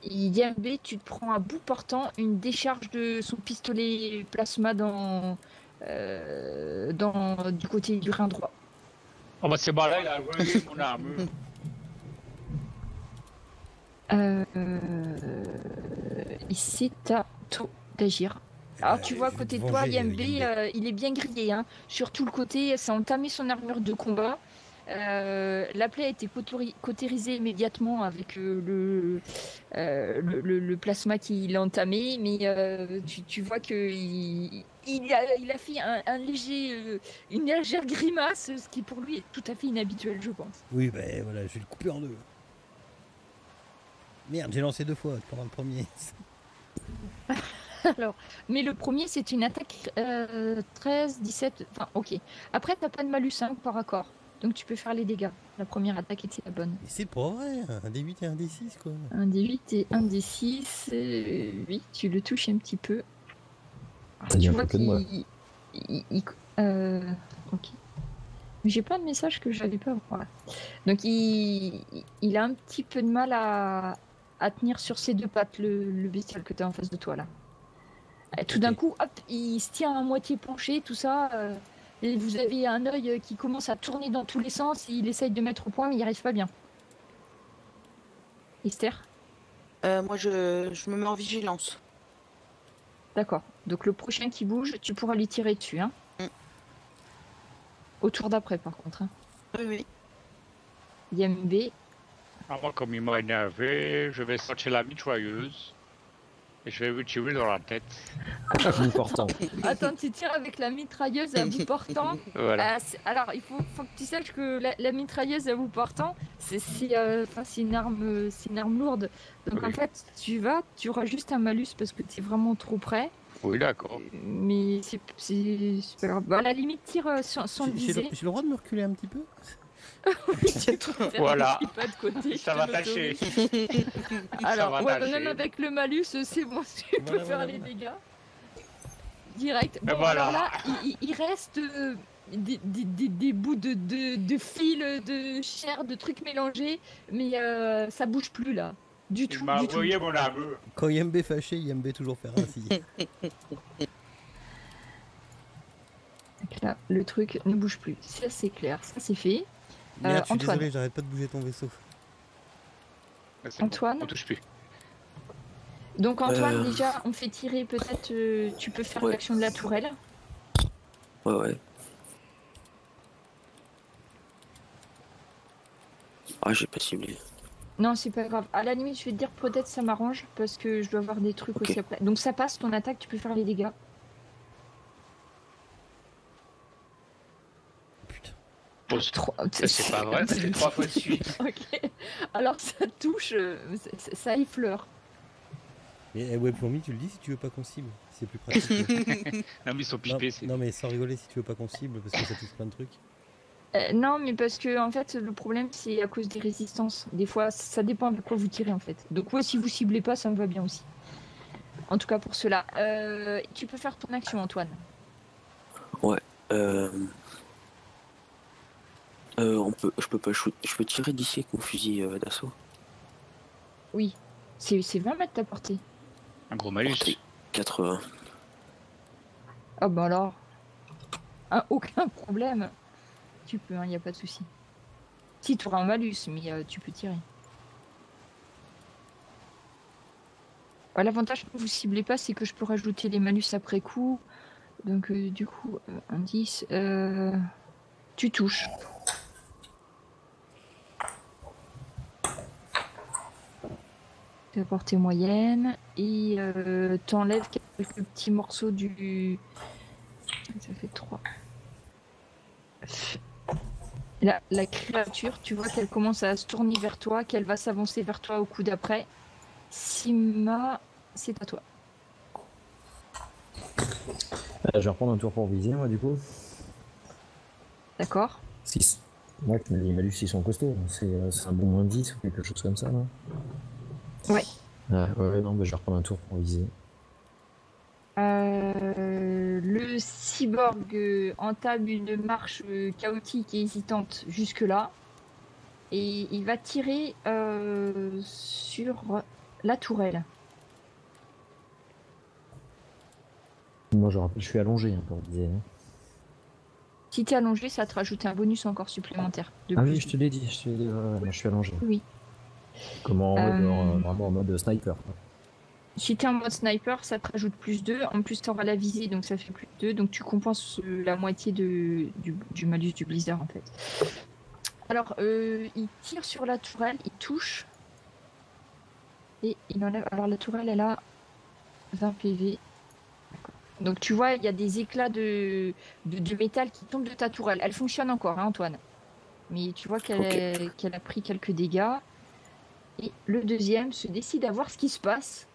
Yembe, tu te prends à bout portant une décharge de son pistolet plasma du côté du rein droit. Oh bah c'est bon là, il a volé mon armure. Et c'est à toi d'agir. Alors tu vois à côté de toi, Yembe, il est bien grillé. Hein. Sur tout le côté, ça a entamé son armure de combat. La plaie a été cautérisée immédiatement avec le plasma qu'il a entamé, mais tu vois qu'il a fait une légère grimace, ce qui pour lui est tout à fait inhabituel, je pense. Oui, ben voilà, je vais le couper en deux. Merde, j'ai lancé 2 fois pendant le premier. Alors, mais le premier, c'est une attaque 13, 17... Enfin, ok. Après, t'as pas de malus par accord. Donc tu peux faire les dégâts. La première attaque était la bonne. Mais c'est pas vrai, un D8 et un D6 quoi. Un D8 et un D6. Oui, tu le touches un petit peu. T'as dit un peu que de moi. Ok. Mais j'ai pas de message que j'avais pas. Voilà. Donc il a un petit peu de mal à tenir sur ses 2 pattes, le bestial que tu as en face de toi là. Tout d'un coup, hop, il se tient à moitié penché, tout ça. Et vous avez un œil qui commence à tourner dans tous les sens. Et il essaye de mettre au point, mais il n'y arrive pas bien. Esther? Moi, je me mets en vigilance. D'accord. Donc le prochain qui bouge, tu pourras lui tirer dessus. Hein. Au tour d'après, par contre. Hein. Oui. Yembe. Alors moi, comme il m'a énervé, je vais sortir la mitrailleuse et je vais lui tirer dans la tête. À bout portant. Attends, tu tires avec la mitrailleuse à bout portant. Voilà. Alors, il faut que tu saches que la mitrailleuse à bout portant, c'est une arme lourde. Donc Oui. en fait, tu auras juste un malus parce que tu es vraiment trop près. Oui, d'accord. Mais c'est pas grave. Bah, à la limite, tire sans le viser. J'ai le droit de me reculer un petit peu? Oui, tu peux faire Voilà. un petit pas de côté, Ça je va te tâcher. l'autorise. Alors, va ouais, tâcher. même avec le malus, c'est bon, tu peux faire les dégâts. Direct. Bon, voilà. alors là, il reste des bouts de fils, de chair, de trucs mélangés, mais ça bouge plus là. Du Il tout. m'a Du tout. envoyé mon armure. Quand Yembe fâché, Yembe toujours faire ainsi. Donc là, le truc ne bouge plus. Ça, c'est clair. Ça, c'est fait. Merde, je suis Antoine. désolé, j'arrête pas de bouger ton vaisseau. C'est Antoine. Bon, on touche plus. Donc Antoine, déjà, on fait tirer peut-être. Tu peux faire l'action de la tourelle. Ouais. Ah, j'ai pas ciblé. Non, c'est pas grave. À la limite, je vais te dire peut-être ça m'arrange parce que je dois avoir des trucs aussi après. Donc ça passe, ton attaque, tu peux faire les dégâts. Putain. Bon, c'est pas vrai, c'est 3 fois de suite. Ok. Alors ça touche, ça effleure. Et Webfourmi, tu le dis si tu veux pas qu'on cible. C'est plus pratique. Non, mais ils sont pipés. Non, mais sans rigoler si tu veux pas qu'on cible parce que ça touche plein de trucs. Non, mais parce que en fait, le problème c'est à cause des résistances. Des fois, ça dépend de quoi vous tirez en fait. Donc ouais, si vous ciblez pas, ça me va bien aussi. En tout cas pour cela. Tu peux faire ton action, Antoine. Ouais. Je peux pas shoot. Je peux tirer d'ici avec mon fusil d'assaut. Oui. C'est 20 mètres ta portée. Un gros malus. 80. Ah bah alors. Aucun problème. Tu peux, il n'y a pas de souci. Si tu auras un malus, mais tu peux tirer. L'avantage que vous ciblez pas, c'est que je peux rajouter les malus après coup. Donc du coup, un 10. Tu touches. Tu as portée moyenne. Et t'enlèves quelques petits morceaux du... Ça fait 3. La créature, tu vois qu'elle commence à se tourner vers toi, qu'elle va s'avancer vers toi au coup d'après. Sima, c'est à toi. Je vais reprendre un tour pour viser, moi, du coup. D'accord. 6. Ouais, les malus ils sont costauds, donc c'est un bon moins 10 ou quelque chose comme ça, non? Ouais. Ouais, non, je vais reprendre un tour pour viser. Le cyborg entame une marche chaotique et hésitante jusque-là. Et il va tirer sur la tourelle. Moi, je rappelle, je suis allongé hein, pour viser. Hein. Si t'es allongé, ça te rajoute un bonus encore supplémentaire. De Ah plus. oui, je te l'ai dit, ouais, moi, je suis allongé. Oui. Comment vraiment en mode sniper. Quoi. Si t'es en mode sniper, ça te rajoute plus 2. En plus, t'auras la visée, donc ça fait plus 2. Donc tu compenses la moitié du malus du blizzard, en fait. Alors, il tire sur la tourelle, il touche. Et il enlève... Alors la tourelle, elle a 20 PV. Donc tu vois, il y a des éclats de métal qui tombent de ta tourelle. Elle fonctionne encore, hein, Antoine. Mais tu vois qu'elle a pris quelques dégâts. Et le deuxième se décide à voir ce qui se passe.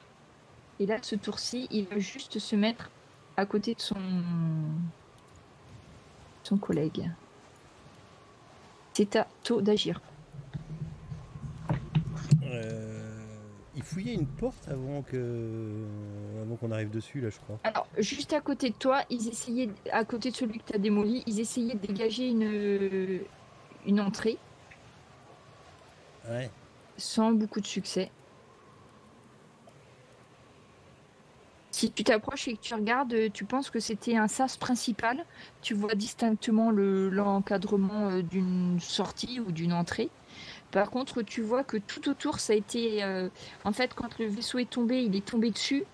Et là, ce tour-ci, il va juste se mettre à côté de son collègue. C'est à toi d'agir. Il fouillait une porte avant qu'on arrive dessus, là, je crois. Alors, juste à côté de toi, ils essayaient, à côté de celui que tu as démoli, ils essayaient de dégager une entrée. Ouais. Sans beaucoup de succès. Si tu t'approches et que tu regardes, tu penses que c'était un sas principal. Tu vois distinctement l'encadrement d'une sortie ou d'une entrée. Par contre, tu vois que tout autour, ça a été... en fait, quand le vaisseau est tombé, il est tombé dessus.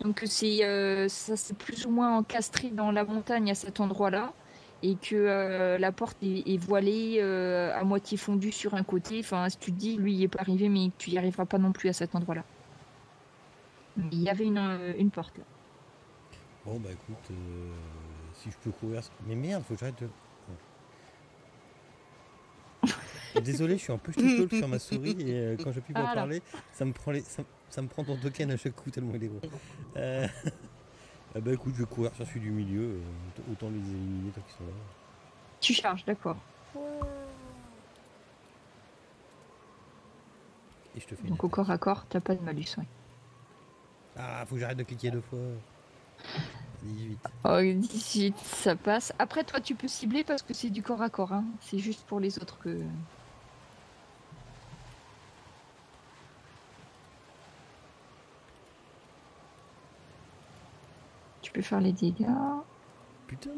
Donc, ça s'est plus ou moins encastré dans la montagne à cet endroit-là. Et que la porte est voilée, à moitié fondue sur un côté. Enfin, si tu te dis, lui, il n'est pas arrivé, mais tu n'y arriveras pas non plus à cet endroit-là. Il y avait une porte, là. Bon, bah écoute, si je peux courir... Mais merde, faut que j'arrête de... Désolé, je suis un peu ch'ti sur ma souris et quand j'appuie pour parler, ça me prend ton token à chaque coup tellement il est gros. Bah écoute, je vais courir sur celui du milieu, autant les éliminer tant qu'ils sont là. Tu charges, d'accord. Et je te fais donc au corps à corps, t'as pas de malus, ouais. Ah, faut que j'arrête de cliquer 2 fois. 18. Oh, 18, ça passe. Après, toi, tu peux cibler parce que c'est du corps à corps. Hein. C'est juste pour les autres que... Tu peux faire les dégâts. Putain.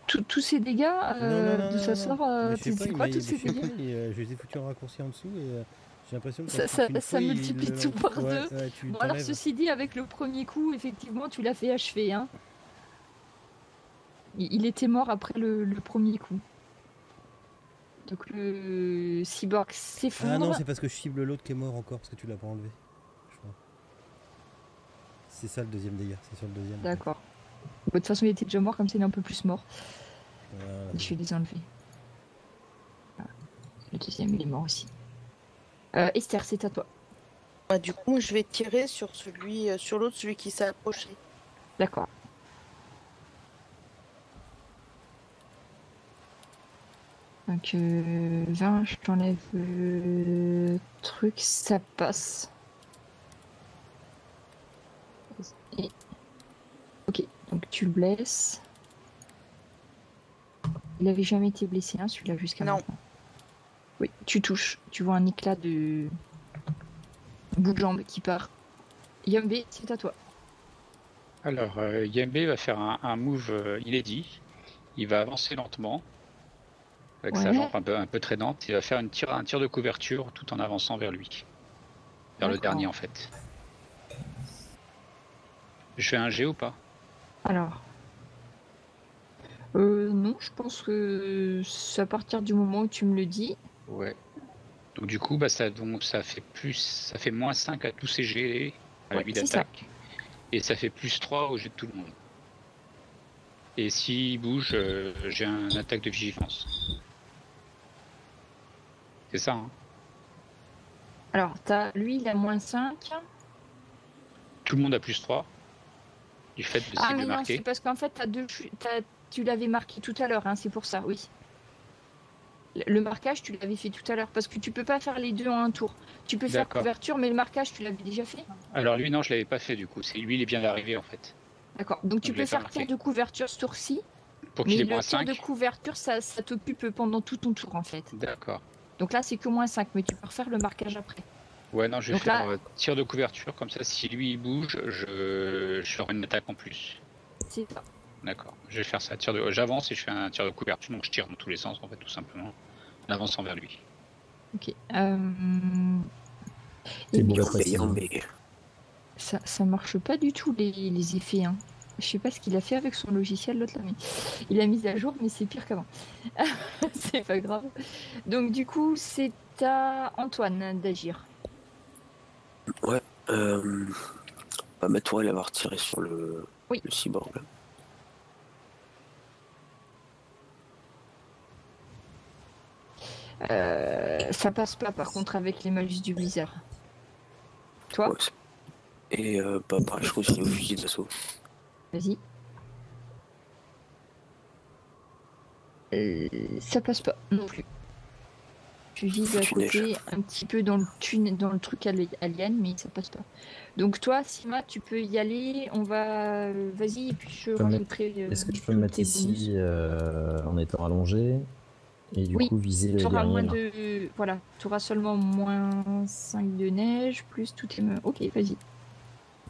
Tous ces dégâts de sa sort, c'est quoi tous ces dégâts je les ai foutus en raccourci en dessous et j'ai l'impression que ça multiplie tout par deux. Bon, alors ceci dit, avec le premier coup, effectivement, tu l'as fait achever. Hein. Il était mort après le premier coup. Donc le cyborg s'effondre. Ah non, c'est parce que je cible l'autre qui est mort encore, parce que tu l'as pas enlevé. Je crois. C'est ça le deuxième dégât, c'est sur le deuxième. D'accord. De toute façon, il était déjà mort, comme ça il est un peu plus mort. Voilà. Je vais les enlever. Voilà. Le deuxième, il est mort aussi. Esther, c'est à toi. Bah, du coup, je vais tirer sur l'autre, celui qui s'est approché. D'accord. Donc 20, je t'enlève le truc, ça passe. Et... Ok, donc tu le blesses. Il avait jamais été blessé, hein, celui-là, jusqu'à maintenant. Oui, tu touches. Tu vois un éclat de bout de jambe qui part. Yambe, c'est à toi. Alors, Yambe va faire un move inédit. Il va avancer lentement, avec sa jambe un peu traînante. Il va faire un tir de couverture tout en avançant vers lui. Vers le dernier, en fait. Je fais un G ou pas? Alors... non, je pense que c'est à partir du moment où tu me le dis. Ouais. Donc du coup, bah, ça fait moins 5 à tous ces G à la vie d'attaque. Et ça fait plus 3 au jet de tout le monde. Et s'il bouge, j'ai un attaque de vigilance. C'est ça, hein? Alors, lui, il a moins 5. Tout le monde a plus 3. Du fait de cible mais non, marquée. c'est parce qu'en fait, tu l'avais marqué tout à l'heure, hein, c'est pour ça, oui. Le marquage, tu l'avais fait tout à l'heure, parce que tu peux pas faire les deux en un tour. Tu peux faire D'accord. couverture, mais le marquage, tu l'avais déjà fait. Alors lui, non, je l'avais pas fait du coup. C'est lui, il est bien arrivé en fait. D'accord. Donc tu je l'ai peux pas faire tir marqué. de couverture ce tour-ci, Pour mais qu'il ait le moins tir 5. de couverture, ça t'occupe pendant tout ton tour en fait. D'accord. Donc là, c'est que moins 5, mais tu peux refaire le marquage après. Ouais, non, je vais Donc faire là- tir de couverture. Comme ça, si lui il bouge, je ferai une attaque en plus. C'est ça. D'accord. Je vais faire ça. J'avance et je fais un tir de couverture. Donc je tire dans tous les sens en fait, tout simplement. En avançant vers lui. Ok. C'est Et beau du la coup, précision. mais ça marche pas du tout les effets. Hein. Je sais pas ce qu'il a fait avec son logiciel l'autre là, mais il a mis à jour, mais c'est pire qu'avant. C'est pas grave. Donc du coup, c'est à Antoine d'agir. ouais. Ma tourelle elle va retirer sur le cyborg. Là. Ça passe pas par contre avec les malus du Blizzard. Toi, Ouais, et pareil, je continue au fusil d'assaut. vas-y. Ça passe pas non plus. Tu vises à côté, un petit peu dans le truc alien, mais ça passe pas. Donc toi, Sima, tu peux y aller. On va, vas-y, et puis je rajouterai. Est-ce que je peux tous me mettre tes ici en étant allongé et du Oui, coup viser le Tu auras dernier moins là. de, voilà, tu auras seulement moins 5 de neige plus tout tes. Ok, vas-y.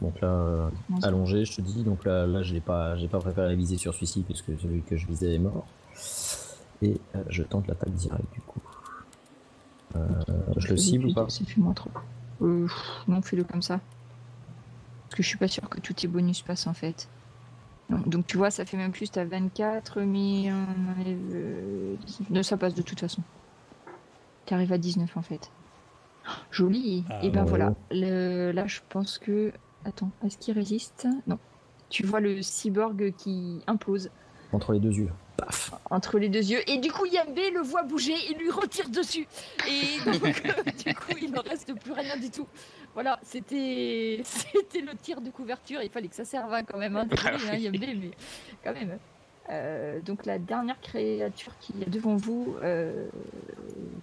Donc là, allongé, je te dis. Donc là, j'ai pas préféré viser sur celui-ci puisque celui que je visais est mort. Et je tente l'attaque directe du coup. Je le cible ou pas? Ça fait moins trop. Non, fais-le comme ça. Parce que je suis pas sûr que tous tes bonus passent en fait. Non, donc tu vois, ça fait même plus, t'as 24, mais on enlève 19, ça passe de toute façon. T'arrives à 19 en fait. Joli. Ah, Et ben ouais. voilà. Là, je pense que. Attends, est-ce qu'il résiste? Non. Tu vois le cyborg qui implose Entre les deux yeux. Paf. entre les deux yeux. Et du coup, Yambe le voit bouger, il lui retire dessus. Et donc, du coup, il ne reste plus rien du tout. Voilà, c'était le tir de couverture. Il fallait que ça serve hein, quand même. Hein, désolé, hein, Yambe, mais quand même. Donc, la dernière créature qui est devant vous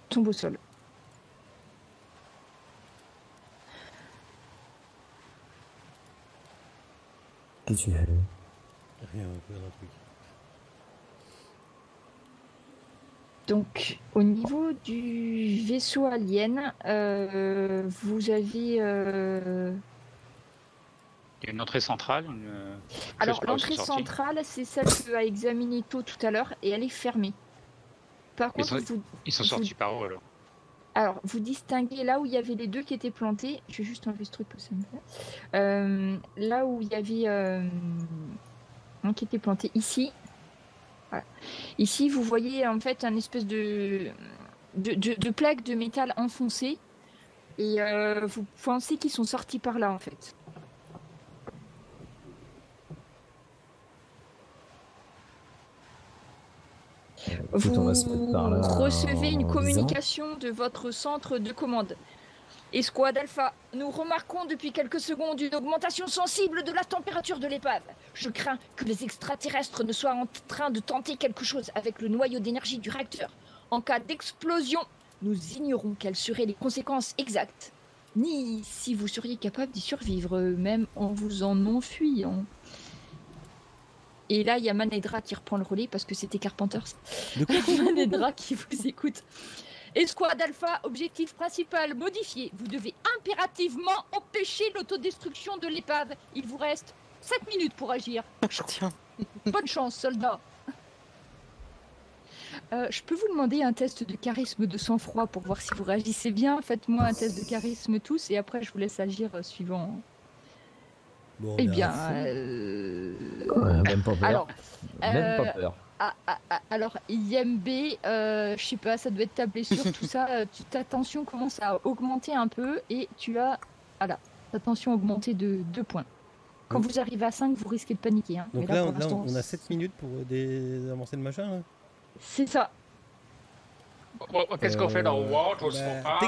tombe au sol. Qu'est-ce que tu fais? Rien, un truc. Donc, au niveau du vaisseau alien, vous avez... Il y a une entrée centrale. Alors, l'entrée centrale, c'est celle que a examinée Tôt tout à l'heure et elle est fermée. Par contre, Ils sont sortis par où alors? Alors, vous distinguez là où il y avait les deux qui étaient plantés. Je vais juste enlever ce truc pour ça. Là où il y avait un qui était planté ici. Voilà. Ici, vous voyez en fait un espèce de plaque de métal enfoncée. Et vous pensez qu'ils sont sortis par là en fait. Vous recevez une communication de votre centre de commande. Escouade Alpha, nous remarquons depuis quelques secondes une augmentation sensible de la température de l'épave. Je crains que les extraterrestres ne soient en train de tenter quelque chose avec le noyau d'énergie du réacteur. En cas d'explosion, nous ignorons quelles seraient les conséquences exactes, ni si vous seriez capable d'y survivre, même en vous en enfuyant. Et là, il y a Manedra qui reprend le relais parce que c'était Carpenters. Manedra qui vous écoute. Escouade Alpha, objectif principal modifié. Vous devez impérativement empêcher l'autodestruction de l'épave. Il vous reste 7 minutes pour agir. Tiens. Bonne chance, soldat. Je peux vous demander un test de charisme de sang-froid pour voir si vous réagissez bien. Faites-moi un test de charisme tous et après je vous laisse agir suivant. Bon, Eh bien, même pas peur. alors, Même pas peur. alors Yembe, je sais pas, ça doit être ta blessure, tout ça. Ta tension commence à augmenter un peu et tu as, voilà, ta tension augmentée de 2 points. Quand vous arrivez à 5, vous risquez de paniquer. Hein. Donc mais là, pour l'instant, on a 7 minutes pour avancer le machin. Hein. C'est ça. Qu'est-ce qu'on fait là? Je le sens pas.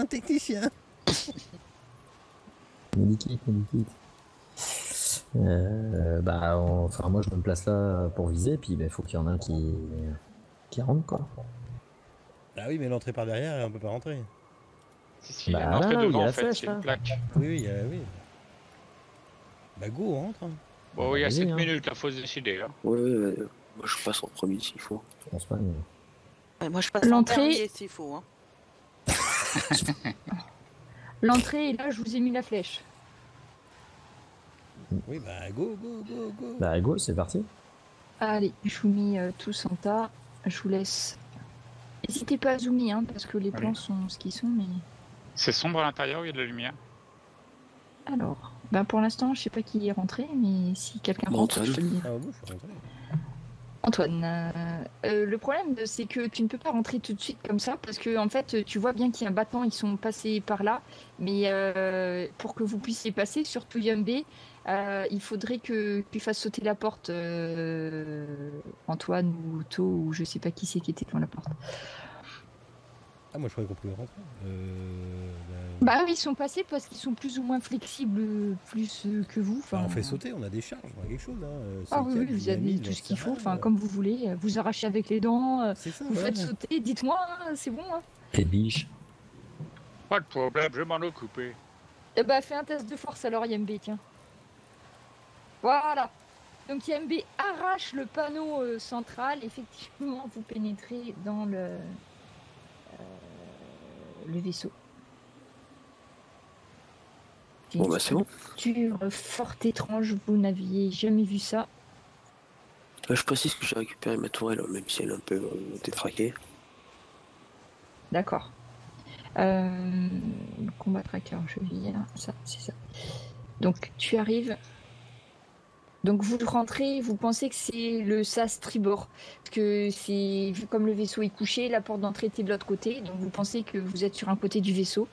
Technicien. Medikit. Enfin, moi je me place là pour viser, puis il faut qu'il y en ait un qui rentre quoi. Ah oui, mais l'entrée par derrière, on peut pas rentrer. Si, il y a l'entrée devant, en fait, flèche, c'est une là. plaque. Oui. Bah go, on rentre. Hein. Bon, il y a 7 hein. minutes, là, faut se décider. Hein. Ouais, moi je passe en premier s'il faut. Je pense pas, mais... Ouais, moi je passe en L'entrée- dernier s'il faut. Hein. L'entrée, et là, je vous ai mis la flèche. Oui, bah go. Bah go, c'est parti. Allez, je vous mets tous en tas. Je vous laisse. N'hésitez pas à zoomer, hein, parce que les plans sont ce qu'ils sont, mais... C'est sombre à l'intérieur, il y a de la lumière. Alors, ben pour l'instant, je sais pas qui est rentré, mais si quelqu'un rentre, je te le dis. Ah bon, je suis rentré. Antoine, le problème, c'est que tu ne peux pas rentrer tout de suite comme ça, parce que en fait, tu vois bien qu'il y a un battant, ils sont passés par là, mais pour que vous puissiez passer, surtout Yumbe, il faudrait que tu fasses sauter la porte, Antoine ou To, ou je sais pas qui c'est qui était devant la porte. Ah, moi je croyais qu'on pouvait rentrer. Bah oui, ils sont passés parce qu'ils sont plus ou moins flexibles, plus que vous. Enfin, on fait sauter, on a des charges, on a quelque chose. Hein. Ah oui, 5, vous avez dynamite, tout ce qu'il faut, j'en sais rien, enfin comme vous voulez, vous arrachez avec les dents, C'est ça, vous voilà. faites sauter, dites-moi, hein, c'est bon. Hein. Les biches. Pas de problème, je vais m'en occuper. Eh bah fais un test de force alors Yembe, tiens. Voilà. Donc Yembe arrache le panneau central, effectivement vous pénétrez dans le vaisseau. Bon bah c'est bon. Structure fort étrange, vous n'aviez jamais vu ça. Je précise que j'ai récupéré ma tourelle, même si elle est un peu détraquée. D'accord. Combat tracker, je vais là, ça, c'est ça. Donc tu arrives. Donc vous rentrez, vous pensez que c'est le sas tribord, parce que c'est vu comme le vaisseau est couché, la porte d'entrée était de l'autre côté, donc vous pensez que vous êtes sur un côté du vaisseau.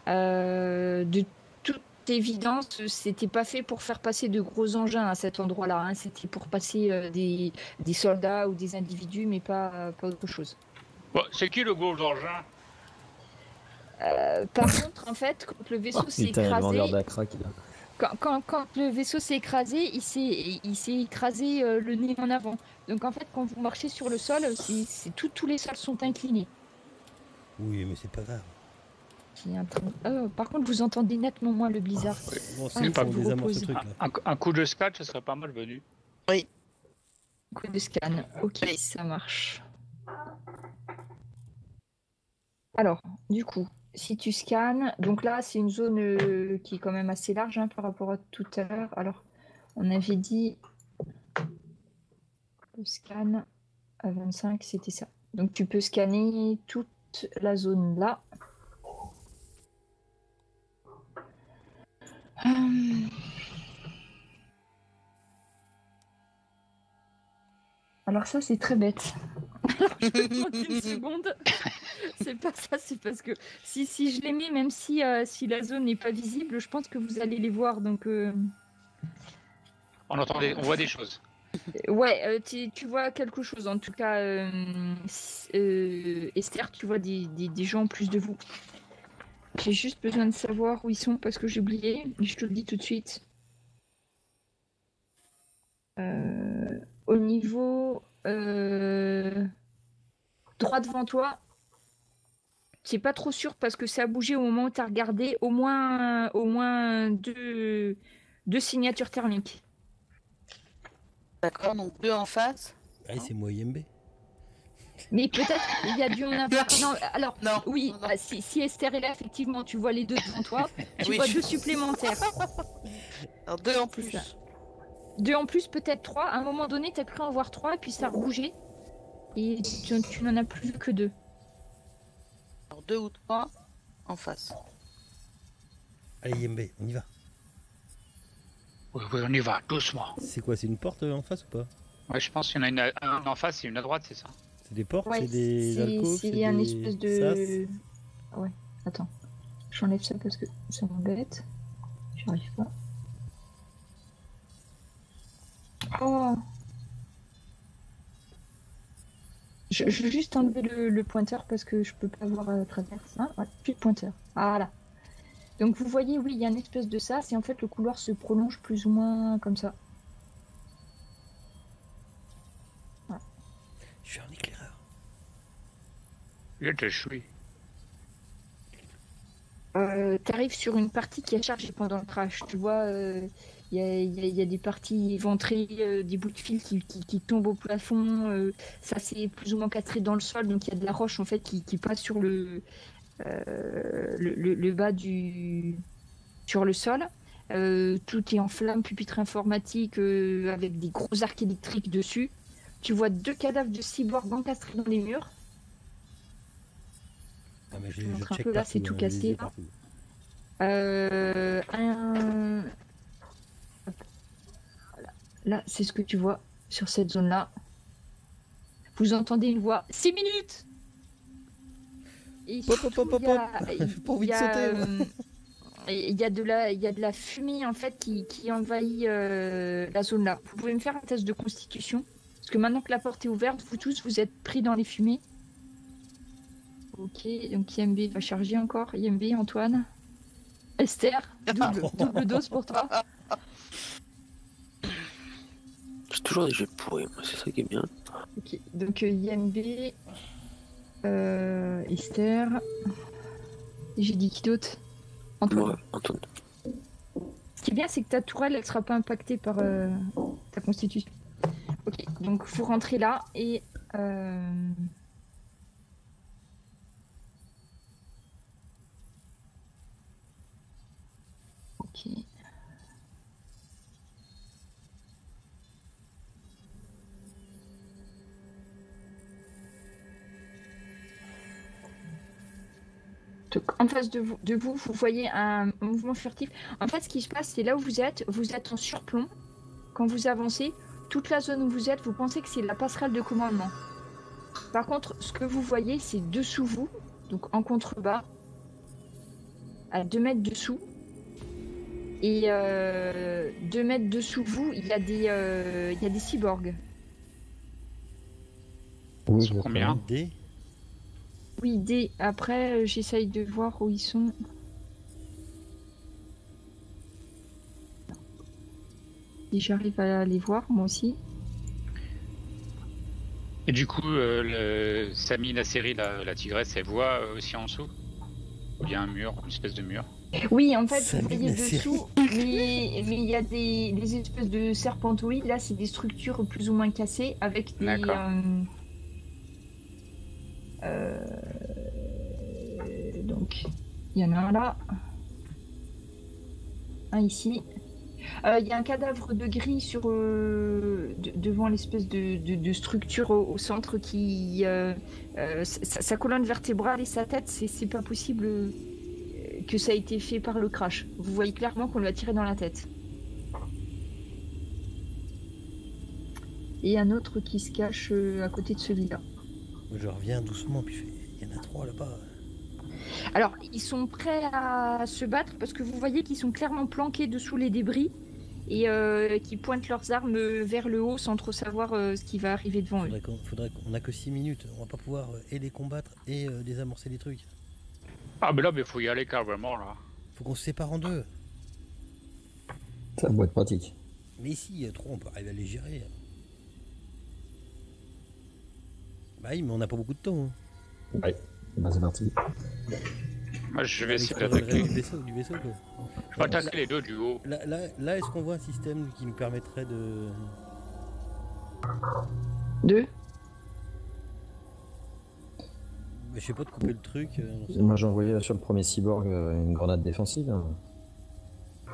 De toute évidence, c'était pas fait pour faire passer de gros engins à cet endroit-là. Hein. C'était pour passer des soldats ou des individus, mais pas autre chose. Bon, c'est qui le gros engin? Par contre, en fait, quand le vaisseau s'est Putain, il y a le écrasé, vendeur d'Akra qui là. quand le vaisseau s'est écrasé, il s'est écrasé le nez en avant. Donc en fait, quand vous marchez sur le sol, tous les sols sont inclinés. Oui, mais c'est pas grave. Par contre, vous entendez nettement moins le blizzard. Bon, Ah, c'est il pas faut vous désamorce reposer. ce truc là. Un coup de scratch, ça serait pas mal venu. Coup de scan. Ok, ça marche. Alors, du coup, si tu scannes, donc là, c'est une zone qui est quand même assez large hein, par rapport à tout à l'heure. Alors, on avait dit le scan à 25, c'était ça. Donc, tu peux scanner toute la zone là. Alors ça, c'est très bête. Alors, je me demande une seconde. C'est pas ça, c'est parce que si je les mets, même si la zone n'est pas visible, je pense que vous allez les voir. Donc, On voit des choses. ouais, tu vois quelque chose. En tout cas, Esther, tu vois des gens plus de vous. J'ai juste besoin de savoir où ils sont parce que j'ai oublié. Mais je te le dis tout de suite. Au niveau droit devant toi, c'est pas trop sûr parce que ça a bougé au moment où tu as regardé au moins deux signatures thermiques. D'accord, donc 2 en face. Ah, c'est moi Yembe. Mais peut-être il y a dû en avoir. Non, alors Non, oui, non. si Esther est là, effectivement, tu vois les deux devant toi. Tu Oui. vois 2 supplémentaires. Alors 2 en C'est plus. ça. 2 en plus, peut-être 3. À un moment donné, tu as cru en voir 3 et puis ça a rebougé. Et tu n'en as plus vu que 2. Alors 2 ou 3 en face. Allez Yembe, on y va. Oui, on y va, doucement. C'est quoi, c'est une porte en face ou pas? Ouais, je pense qu'il y en a une en face et une à droite, c'est ça. C'est des portes, Ouais, c'est des alcôves, c'est un des espèce de. sas. Ouais, attends. J'enlève ça parce que ça m'embête. J'arrive pas. Oh! Je vais juste enlever le pointeur parce que je peux pas voir à travers ça. Ouais, plus de pointeur. Voilà. Donc vous voyez, oui, il y a une espèce de sas et en fait le couloir se prolonge plus ou moins comme ça. Je suis un éclaireur. Il a déjà échoué. T'arrives sur une partie qui a chargé pendant le crash. Tu vois, y a des parties éventrées, des bouts de fil qui tombent au plafond. Ça, c'est plus ou moins castré dans le sol. Donc, il y a de la roche en fait qui passe sur le bas sur le sol. Tout est en flammes, pupitre informatique avec des gros arcs électriques dessus. Tu vois 2 cadavres de cyborgs encastrés dans les murs. Ah, mais Je te montre un peu, là, c'est tout cassé. Là, c'est ce que tu vois sur cette zone-là. Vous entendez une voix. 6 minutes. Et il y a de la fumée en fait qui envahit la zone là. Vous pouvez me faire un test de constitution parce que maintenant que la porte est ouverte, vous tous vous êtes pris dans les fumées. Ok, donc IMB va charger encore. IMB, Antoine. Esther, double dose pour toi. J'ai toujours des jeux pourris, moi, c'est ça qui est bien. Ok, donc IMB, Esther. Et j'ai dit qui d'autre? Antoine. Ouais, Antoine. Ce qui est bien, c'est que ta tourelle, elle sera pas impactée par ta constitution. Ok, donc vous rentrez là et... Ok. Donc, en face de vous, vous voyez un mouvement furtif. En fait, ce qui se passe, c'est là où vous êtes en surplomb. Quand vous avancez, toute la zone où vous êtes, vous pensez que c'est la passerelle de commandement. Par contre, ce que vous voyez, c'est dessous vous, donc en contrebas, à 2 mètres dessous. Et 2 mètres dessous vous, il y a des cyborgs. Oui, Ils sont combien? Oui, après, j'essaye de voir où ils sont. Et j'arrive à les voir, moi aussi. Et du coup, Samy, la série, la tigresse, elle voit aussi en dessous? Il y a un mur, une espèce de mur. Oui, en fait, vous voyez dessous, mais il y a des espèces de serpentoïdes. Là, c'est des structures plus ou moins cassées avec des... donc, il y en a un là. Un ici. Il y a un cadavre de gris sur, devant l'espèce de structure au centre qui... sa colonne vertébrale et sa tête, c'est pas possible que ça a été fait par le crash. Vous voyez clairement qu'on lui a tiré dans la tête. Et un autre qui se cache à côté de celui-là. Je reviens doucement, puis il y en a 3 là-bas. Alors, ils sont prêts à se battre parce que vous voyez qu'ils sont clairement planqués dessous les débris et qui pointent leurs armes vers le haut sans trop savoir ce qui va arriver devant eux. On a que 6 minutes, on va pas pouvoir et les combattre et désamorcer les trucs. Ah mais là, il faut y aller carrément là. Faut qu'on se sépare en 2. Ça va être pratique. Mais ici, 3, on peut arriver à les gérer. Bah oui, mais on n'a pas beaucoup de temps. Hein. Ouais, bah c'est parti. Moi je vais essayer d'attaquer. Du vaisseau, quoi. Je vais attaquer les deux du haut. Là est-ce qu'on voit un système qui nous permettrait de... Je sais pas, de couper le truc. Moi j'ai envoyé sur le premier cyborg une grenade défensive.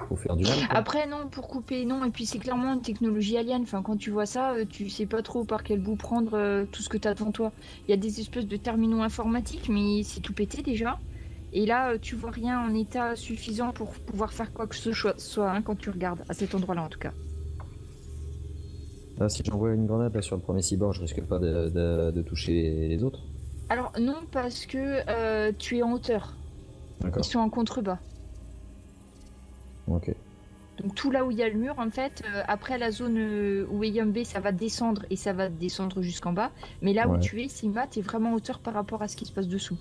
Faut faire du mal. Quoi. Après non, pour couper non, et puis c'est clairement une technologie alien. Enfin quand tu vois ça, tu sais pas trop par quel bout prendre tout ce que t'as devant toi. Il y a des espèces de terminaux informatiques, mais c'est tout pété déjà. Et là tu vois rien en état suffisant pour pouvoir faire quoi que ce soit hein, quand tu regardes à cet endroit-là en tout cas. Là, si j'envoie une grenade là, sur le premier cyborg, je risque pas de toucher les autres? Alors non, parce que tu es en hauteur. Ils sont en contrebas. Ok. Donc tout là où il y a le mur, en fait, après la zone où est Yumbe, ça va descendre et ça va descendre jusqu'en bas. Mais là où tu es, Simba, t'es vraiment en hauteur par rapport à ce qui se passe dessous.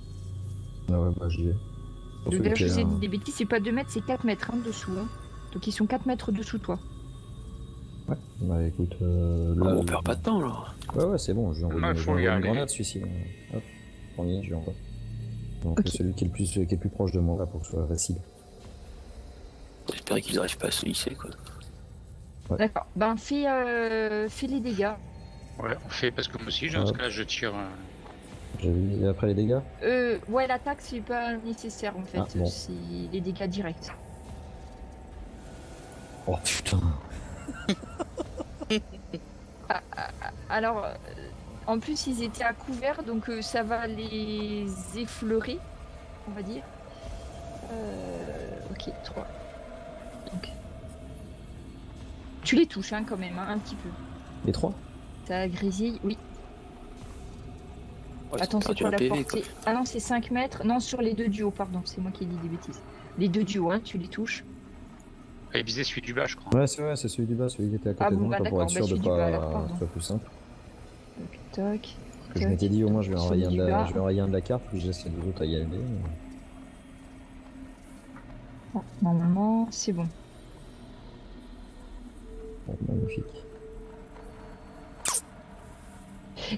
Ah ouais, bah j'y vais. D'ailleurs, je vous ai dit des bêtises, c'est pas 2 mètres, c'est 4 mètres hein, dessous. Hein. Donc ils sont 4 mètres dessous toi. Ouais, bah écoute... là, on perd pas de temps là. Ouais, c'est bon, je vais envoyer une grenade celui-ci. premier, je lui envoie. Donc Ok. celui qui est le plus proche de moi là pour que ce soit facile. J'espère qu'ils n'arrivent pas à se hisser, quoi. D'accord. Ben, fais les dégâts. Ouais, on fait parce que moi aussi, dans ce cas-là, je tire. J'ai vu après les dégâts. Ouais, l'attaque, c'est pas nécessaire en fait. Ah, bon. C'est les dégâts directs. Oh putain. Alors, en plus, ils étaient à couvert, donc ça va les effleurer, on va dire. Ok, 3. Donc. Tu les touches hein, quand même, hein, un petit peu. Les 3 Ça grésille, oui. Ouais, Attends, c'est perdu quoi un la PV, portée? quoi. Ah non, c'est 5 mètres. Non, sur les deux duos, pardon, c'est moi qui ai dit des bêtises. Les deux duos, hein, tu les touches. Et viser celui du bas, je crois. Ouais, c'est celui du bas, celui qui était à côté Ah de bon, moi, bah pour être d'accord, sûr bah de celui du bas, alors, pas pardon. que ce soit plus simple. Donc, toc. Parce que je m'étais dit au moins je vais Celui enrayer du un bas. de la carte, puis je laisse les deux autres à y aller. Bon, normalement, c'est bon. Bon, magnifique.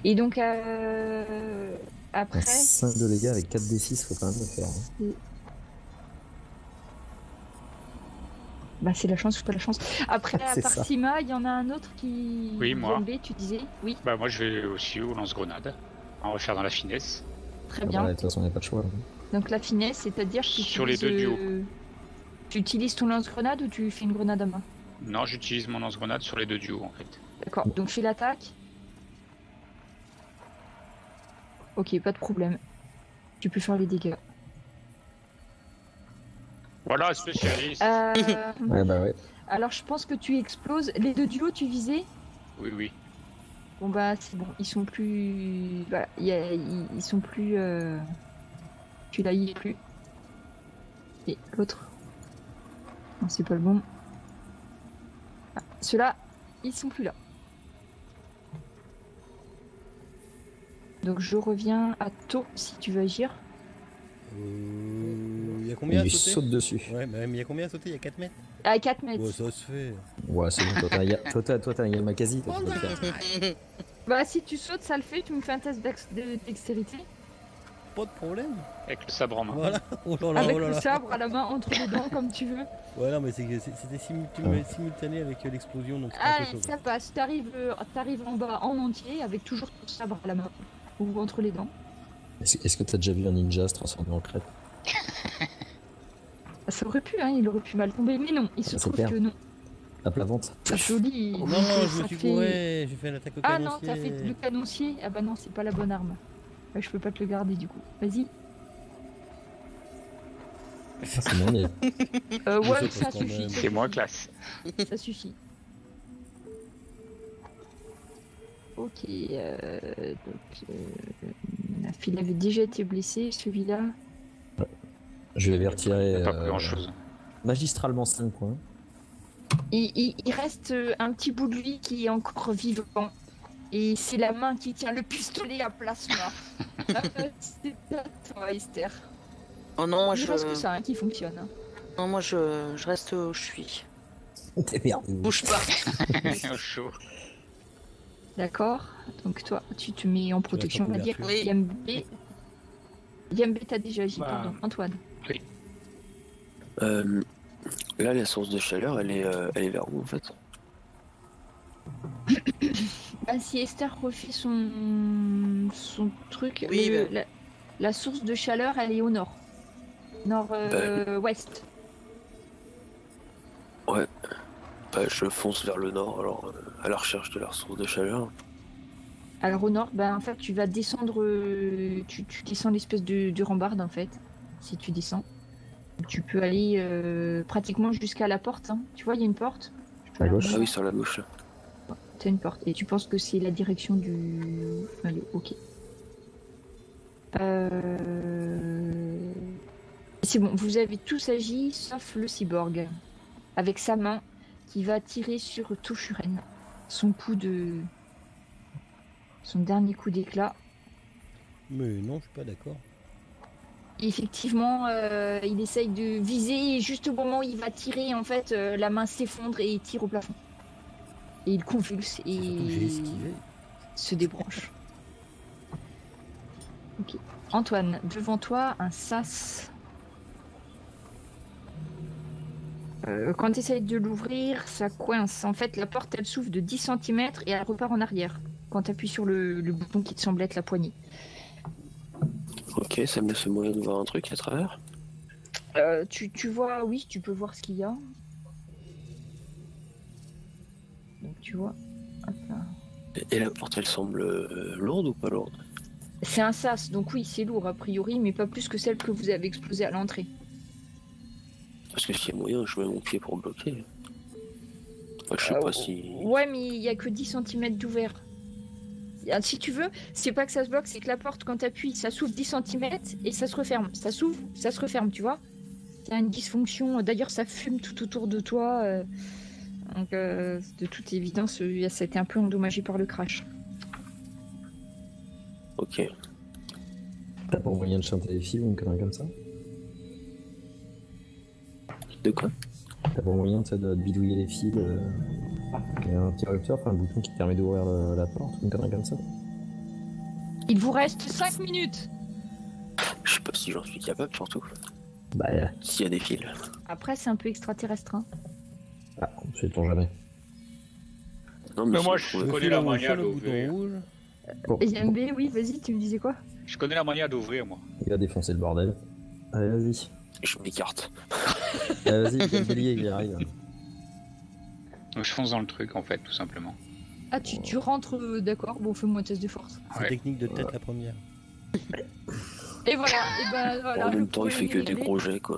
Et donc, après... 5 de dégâts avec 4d6, faut quand même le faire. Hein. Bah, c'est la chance ou pas la chance. Après, à C'est part ça. Sima, il y en a un autre qui... Oui, moi. Yambé, tu disais? Oui, Bah, moi, je vais aussi au lance-grenade. On va faire dans la finesse. très Ah, bien. bah, de toute façon, il n'y a pas de choix. Hein. Donc la finesse, c'est-à-dire que Sur les deux duos. Tu utilises ton lance-grenade ou tu fais une grenade à main? Non, j'utilise mon lance-grenade sur les deux duos, en fait. D'accord, donc fais l'attaque. Ok, pas de problème. Tu peux faire les dégâts. Voilà, spécialiste. Ouais, bah ouais. Alors je pense que tu exploses. Les deux duos, tu visais? Oui, oui. Bon bah c'est bon, ils sont plus... Voilà, ils sont plus... Tu l'as, il est plus. Et l'autre? Non, c'est pas le bon. Ah, ceux-là, ils sont plus là. Donc je reviens à tôt si tu veux agir. Il y a combien Il à lui sauter? saute dessus. Ouais, mais il y a combien à sauter? Il y a 4 mètres? À 4 mètres. Ouais, ça se fait. Ouais, c'est bon, toi t'as un Yamakasi, toi tu peux le faire. Bah si tu sautes, ça le fait. Tu me fais un test de dextérité. Pas de problème. Avec le sabre en main. Voilà. Oh là là, Avec oh là le là. sabre à la main entre les dents comme tu veux. Ouais, non, mais c'était simultané avec l'explosion, donc c'est pas Allez, quelque chose. ça passe. T'arrives en bas en entier avec toujours ton sabre à la main ou entre les dents. Est-ce que t'as déjà vu un ninja se transformer en crêpe? Ça aurait pu, hein, il aurait pu mal tomber, mais non, il se C'est trouve clair. que non. À plat ventre. C'est joli. Non, donc, je me ça suis fait- couré, j'ai fait l'attaque au Ah canoncier. non, t'as fait le canoncier. Ah bah non, c'est pas la bonne arme. Ouais, je peux pas te le garder du coup. Vas-y. C'est mon nez. Ouais, saute ça quand suffit. même. ça C'est moins suffit, classe. Ça suffit. Ok. Il avait déjà été blessé, celui-là. Je vais retirer Pas grand chose. magistralement 5 points. Il reste un petit bout de lui qui est encore vivant. Et c'est la main qui tient le pistolet à plasma. C'est à toi, Esther. Oh non, moi Il je, reste que ça hein, qui fonctionne. hein. non, moi je reste où je suis. T'es merde. Bouge pas. Au chaud. D'accord. Donc toi, tu te mets en protection, on va dire. Oui. Yambé, t'as déjà agi, Bah. pardon. Antoine. Là, la source de chaleur, elle est vers où, en fait? Ah, si Esther refait son truc, Oui, la source de chaleur, elle est au nord. Nord-ouest. Ouais. Bah, je fonce vers le nord, alors, à la recherche de la source de chaleur. Alors au nord, en fait, tu vas descendre, tu descends l'espèce de rambarde en fait, si tu descends. Tu peux aller pratiquement jusqu'à la porte. hein. Tu vois, il y a une porte. Je peux À la gauche. Ah remettre. oui, sur la gauche. T'as une porte. Et tu penses que c'est la direction du... Allez, ok. C'est bon, vous avez tous agi, sauf le cyborg. Avec sa main, qui va tirer sur Toshuren. Son dernier coup d'éclat. Mais non, je suis pas d'accord. Et effectivement, il essaye de viser et juste au moment où il va tirer, en fait, la main s'effondre et il tire au plafond. Et il convulse C'est surtout que j'ai et esquivé. se débranche. Ok. Antoine, devant toi, un sas. Quand tu essayes de l'ouvrir, ça coince. En fait, la porte, elle s'ouvre de 10 cm et elle repart en arrière quand tu appuies sur le bouton qui te semble être la poignée. Ok, ça me laisse moyen de voir un truc à travers. Tu vois, oui, tu peux voir ce qu'il y a. Donc tu vois. Hop là. Et la porte, elle semble lourde ou pas lourde? C'est un sas, donc oui, c'est lourd a priori, mais pas plus que celle que vous avez explosée à l'entrée. Parce que s'il y a moyen, je mets mon pied pour bloquer. Enfin, je sais pas si... Ouais, mais il y a que 10 cm d'ouvert. Si tu veux, c'est pas que ça se bloque, c'est que la porte, quand tu appuies, ça s'ouvre 10 cm et ça se referme. Ça s'ouvre, ça se referme, tu vois. Il y a une dysfonction. D'ailleurs, ça fume tout autour de toi. Donc, de toute évidence, ça a été un peu endommagé par le crash. Ok. T'as pas moyen de chanter les fils ou une connerie comme ça? De quoi? T'as pas moyen de bidouiller les fils? Il y a un interrupteur, enfin un bouton qui permet d'ouvrir la porte ou une connerie comme ça? Il vous reste 5 minutes. Je sais pas si j'en suis capable, surtout. Bah, s'il y a des fils. Après, c'est un peu extraterrestre. Hein. Ah, sait-on jamais. Non, Mais moi, si je on pouvait- connais la manière le bouton d'ouvrir. rouge. Bon, YMB, oui, vas-y, tu me disais quoi? Je connais la manière d'ouvrir, moi. il va défoncer le bordel. Allez, vas-y. Je m'écarte. Allez, vas-y, il y a le bélier, il arrive. Donc, je fonce dans le truc, en fait, tout simplement. Ah, tu rentres, d'accord, bon, fais-moi un test de force. C'est Ouais. technique de tête la première. Et voilà, et ben voilà. En le même temps, il fait que premier des est gros jets, quoi.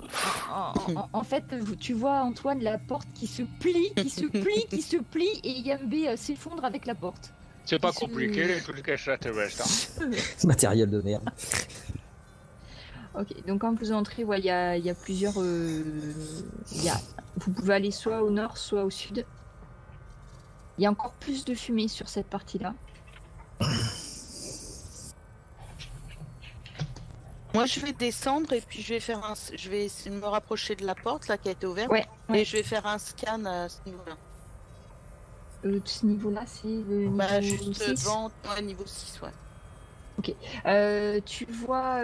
En fait, tu vois, Antoine, la porte qui se plie, qui se plie, qui se plie, et YMB s'effondre avec la porte. C'est pas C'est- compliqué, les trucs extraterrestres. Hein. Matériel de merde. Ok, donc quand vous entrez, ouais, il y a plusieurs... vous pouvez aller soit au nord, soit au sud. Il y a encore plus de fumée sur cette partie-là. Moi, je vais descendre et puis je vais essayer de me rapprocher de la porte là qui a été ouverte. Ouais, ouais. Et je vais faire un scan à ce niveau-là. De ce niveau-là, c'est le niveau Bah, juste 6. devant, ouais, niveau 6, ouais. Tu vois...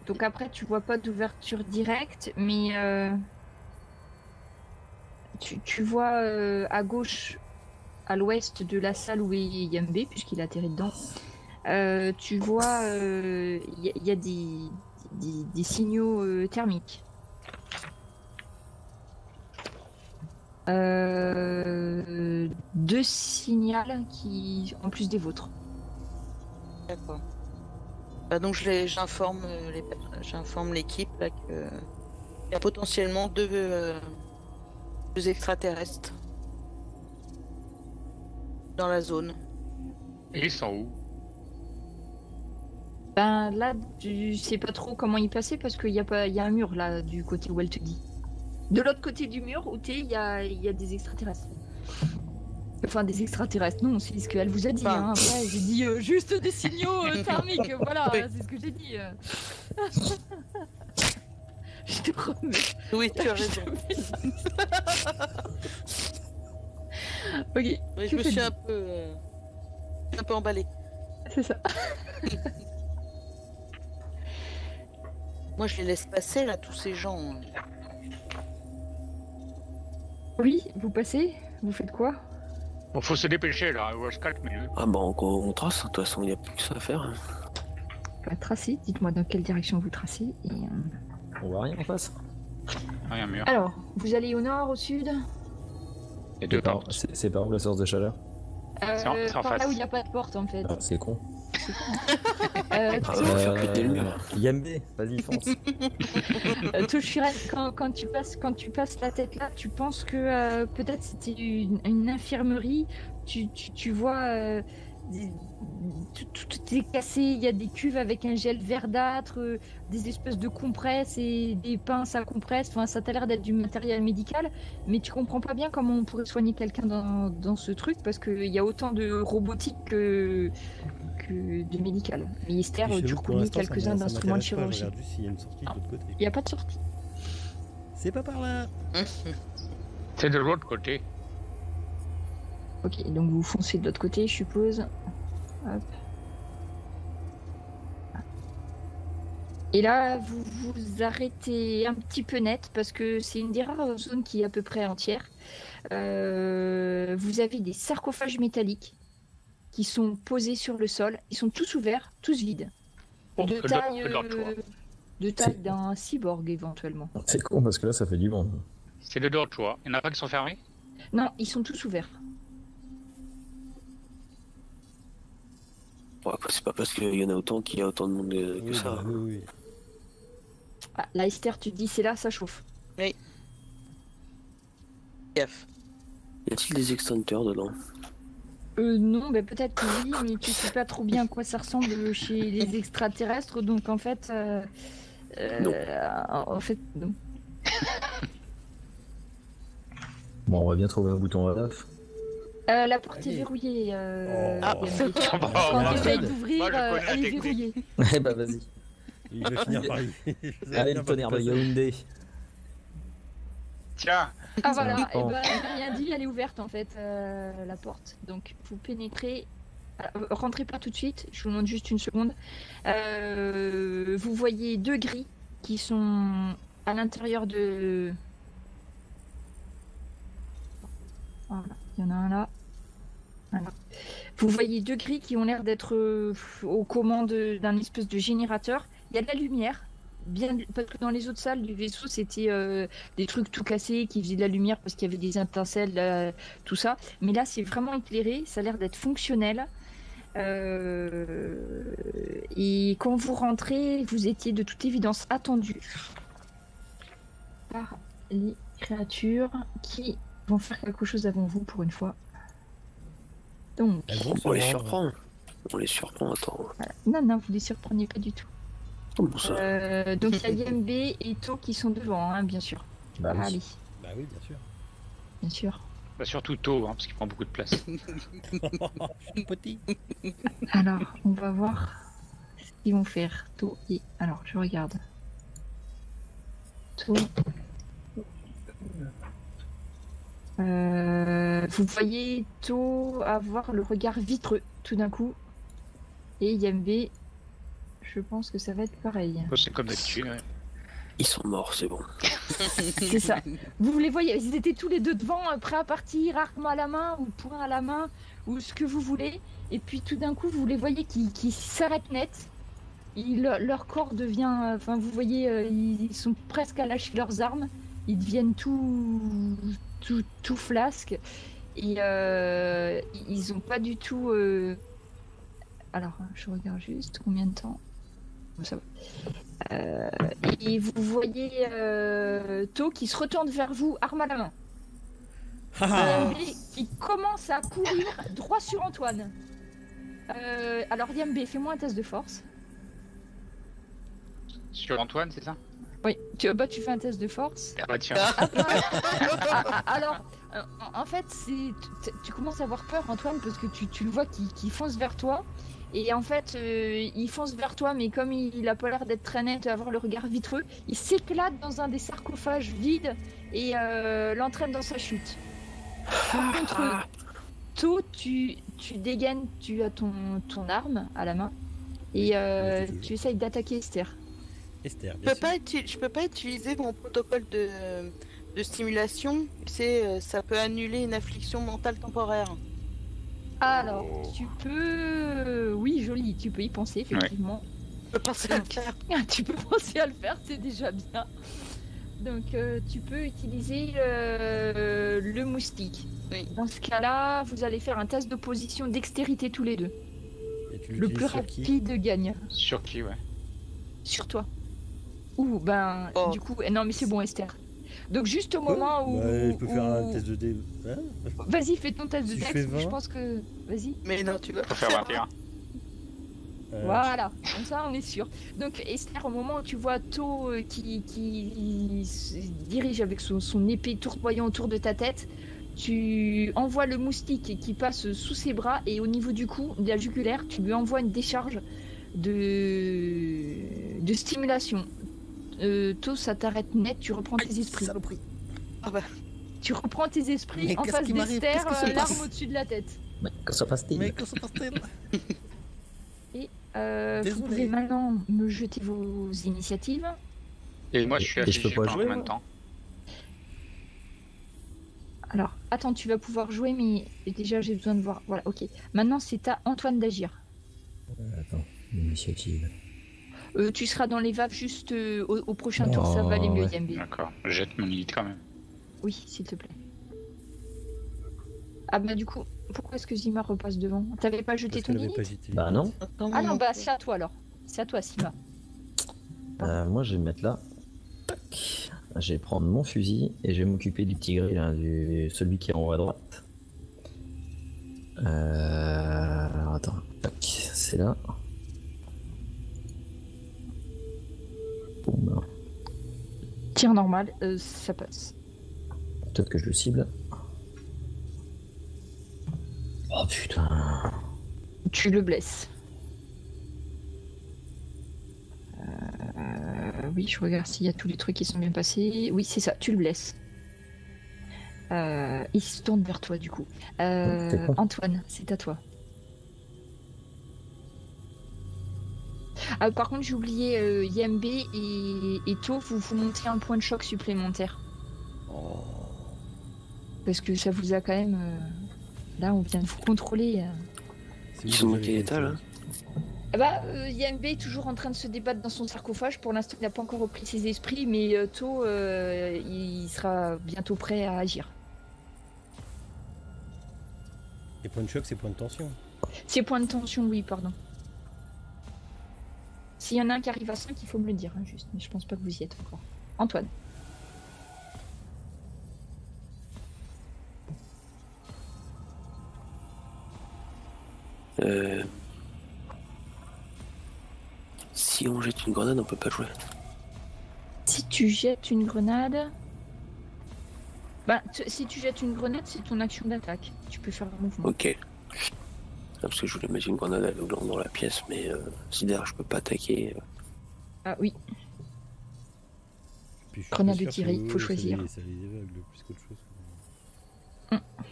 Donc après, tu vois pas d'ouverture directe, mais... Tu vois à gauche, à l'ouest de la salle où est YMB, puisqu'il a atterri dedans, tu vois, il y a des signaux thermiques. Deux signaux en plus des vôtres. D'accord. Bah, donc j'informe l'équipe là que il y a potentiellement deux extraterrestres dans la zone. Et ils sont où? Ben là, tu sais pas trop comment y passer parce qu'il y a un mur là du côté où elle te dit. De l'autre côté du mur où t'es, il y a des extraterrestres. Enfin, des extraterrestres, non, c'est ce qu'elle vous a dit. Hein. Après, j'ai dit juste des signaux thermiques, voilà, Oui. c'est ce que j'ai dit. Je te remets. Oui, tu as raison. Ok. Oui, je que me suis faites-vous un peu emballée. C'est ça. Moi, je les laisse passer là, tous ces gens. Oui, vous passez. Vous faites quoi? Bon, faut se dépêcher, là. Il reste 4 minutes. Ah bah on trace, de toute façon il n'y a plus que ça à faire. Bah, tracez. Dites-moi dans quelle direction vous tracez. Et, On voit rien en face. Rien mur. Alors, vous allez au nord, au sud? Et deux portes. C'est par où la source de chaleur? C'est en Par là face. où il n'y a pas de porte en fait. Ah, c'est con. Ah, on va faire péter le mur. YMB, vas-y, fonce. Toshiren, quand tu passes la tête là, tu penses que peut-être c'était une infirmerie. Tu vois, tout est cassé. Il y a des cuves avec un gel verdâtre, des espèces de compresses et des pinces à compresse. Enfin, ça t'a l'air d'être du matériel médical, mais tu comprends pas bien comment on pourrait soigner quelqu'un dans ce truc parce qu'il y a autant de robotique que de médical. Ministère Puis chez du nous, pour reconnu l'instant, quelques-uns ça d'instruments de m'intéresse pas, je chirurgie. regarde juste s'il y a une sortie de l'autre côté. Il n'y a pas de sortie. C'est pas par là. C'est de l'autre côté. Ok, donc vous foncez de l'autre côté, je suppose. Hop. Et là, vous vous arrêtez un petit peu net parce que c'est une des rares zones qui est à peu près entière. Vous avez des sarcophages métalliques qui sont posés sur le sol. Ils sont tous ouverts, tous vides. De taille d'un cyborg éventuellement. C'est con parce que là ça fait du monde. C'est de l'ordre, choix. Il n'y en a pas qui sont fermés? Non, ils sont tous ouverts. Ouais, c'est pas parce qu'il y en a autant qu'il y a autant de monde que ça. Oui. Ah, là, Esther, tu te dis, c'est là, ça chauffe. Oui. Gaffe. Y a-t-il des extincteurs dedans? Non, mais peut-être que oui, mais tu sais pas trop bien à quoi ça ressemble chez les extraterrestres, donc en fait... Non. En fait, non. Bon, on va bien trouver un bouton à l'œuf. La porte est verrouillée. Quand tu essayes d'ouvrir, elle est verrouillée. Eh bah vas-y. Il va finir par y... Allez, le tonnerre de Yaoundé. Tiens. Ah voilà, et ben rien dit, elle est ouverte en fait, la porte. Donc vous pénétrez. Rentrez pas tout de suite, je vous demande juste une seconde. Vous voyez deux grilles qui sont à l'intérieur de... Voilà, il y en a un là. Voilà. Vous voyez deux grilles qui ont l'air d'être aux commandes d'un espèce de générateur. Il y a de la lumière, bien parce que dans les autres salles du vaisseau, c'était des trucs tout cassés qui faisaient de la lumière parce qu'il y avait des étincelles, tout ça. Mais là, c'est vraiment éclairé, ça a l'air d'être fonctionnel. Et quand vous rentrez, vous étiez de toute évidence attendu par les créatures qui vont faire quelque chose avant vous pour une fois. Donc, on les surprend. On les surprend, attends. Voilà. Non, vous les surprenez pas du tout. Comment ça? Donc il y a YMB et To qui sont devant, hein, bien sûr. Bah oui. Allez. Bah oui, bien sûr. Bien sûr. Bah surtout To, hein, parce qu'il prend beaucoup de place. Petit. Alors, on va voir ce qu'ils vont faire. To et... Alors, je regarde. To... vous voyez To avoir le regard vitreux tout d'un coup. Et YMB, je pense que ça va être pareil. C'est comme d'habitude, ouais. Ils sont morts, c'est bon. C'est ça. Vous les voyez, ils étaient tous les deux devant, prêts à partir, arme à la main ou poing à la main, ou ce que vous voulez. Et puis tout d'un coup, vous les voyez qui s'arrêtent net. Leur corps devient... Enfin, vous voyez, ils sont presque à lâcher leurs armes. Ils deviennent tout flasques. Et ils ont pas du tout... Alors, je regarde juste combien de temps. Ça va. Et vous voyez To qui se retourne vers vous, arme à la main. Qui commence à courir droit sur Antoine. Alors Yambe, fais-moi un test de force. Sur Antoine, c'est ça? Oui, tu fais un test de force. Ah bah tiens. Alors, en fait, tu commences à avoir peur, Antoine, parce que tu le vois qui fonce vers toi. Et en fait, il fonce vers toi, mais comme il a pas l'air d'être très net, avoir le regard vitreux, il s'éclate dans un des sarcophages vides et l'entraîne dans sa chute. Par contre, To, tu dégaines, tu as ton arme à la main et tu essayes d'attaquer Esther. Esther, Je peux pas utiliser mon protocole de stimulation. Tu sais, ça peut annuler une affliction mentale temporaire. Alors, tu peux... Oui, joli, tu peux y penser, effectivement. Je peux penser à le faire. Tu peux penser à le faire, c'est déjà bien. Donc, tu peux utiliser le moustique. Oui. Dans ce cas-là, vous allez faire un test d'opposition dextérité tous les deux. Le plus rapide gagne. Sur qui, ouais. Sur toi. Ouh, du coup... Non, mais c'est bon, Esther. Donc juste au moment où... je peux faire un test de dé... Hein? Vas-y, fais ton test de dex, je 20. pense que... Vas-y. Mais non, tu vas pas faire 21. Voilà, comme ça on est sûr. Donc Esther, au moment où tu vois To qui se dirige avec son épée tournoyant autour de ta tête, tu envoies le moustique qui passe sous ses bras et au niveau du cou, de la jugulaire, tu lui envoies une décharge de stimulation. To, ça t'arrête net, tu reprends tes esprits. Ah bah. Tu reprends tes esprits Mais en face d'Esther, qu'est-ce que se passe l'arme au-dessus de la tête. Mais que se passe-t-il? Mais que se passe-t-il? Et vous pouvez maintenant me jeter vos initiatives. Et moi, je suis affligé pendant combien de temps? Alors, attends, tu vas pouvoir jouer, mais déjà, j'ai besoin de voir. Voilà, ok. Maintenant, c'est à Antoine d'agir. Attends, l'initiative. Tu seras dans les vaves juste au prochain tour, ça va aller mieux, YMB. D'accord, jette mon unité quand même. Oui, s'il te plaît. Ah bah du coup, pourquoi est-ce que Zima repasse devant? T'avais pas jeté ton unité? Bah non. Ah non, bah c'est à toi alors. C'est à toi, Zima. Moi, je vais me mettre là. Tac. Je vais prendre mon fusil et je vais m'occuper du petit gris, là, celui qui est en haut à droite. Alors attends, tac, c'est là. Bon, bah. Tir normal, ça passe. Peut-être que je le cible. Oh putain. Tu le blesses. Oui, je regarde s'il y a tous les trucs qui sont bien passés. Oui, c'est ça, tu le blesses. Il se tourne vers toi du coup. Antoine, c'est à toi. Par contre, j'ai oublié YMB et To, vous montez un point de choc supplémentaire. Parce que ça vous a quand même... Là, on vient de vous contrôler. Ils sont dans quel état, là? YMB est toujours en train de se débattre dans son sarcophage. Pour l'instant, il n'a pas encore repris ses esprits, mais To, il sera bientôt prêt à agir. Les points de choc, c'est points de tension. C'est points de tension, oui, pardon. S'il y en a un qui arrive à 5, il faut me le dire, hein, juste. Mais je pense pas que vous y êtes encore. Antoine. Si on jette une grenade, on peut pas jouer. Si tu jettes une grenade... si tu jettes une grenade, c'est ton action d'attaque. Tu peux faire un mouvement. Ok. Parce que je voulais mettre une grenade aveuglante dans la pièce, mais si derrière je peux pas attaquer... Ah oui. Grenade de tirer, il faut choisir. Ça les éveigle plus qu'autre chose.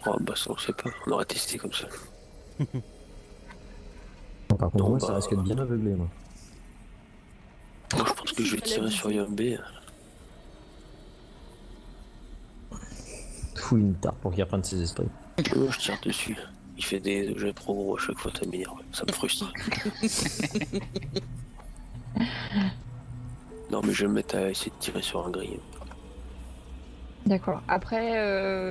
Oh bah ça on sait pas, on aurait testé comme ça. Par contre, moi, ça risque de bien aveugler, moi. Non, je pense que je vais tirer sur YMB. Fous une tarte pour qu'il reprenne ses esprits. Non, je tire dessus. Il fait des jets trop gros à chaque fois, ça m'énerve, ça me frustre. Non mais je vais me mettre à essayer de tirer sur un gris. D'accord. Après,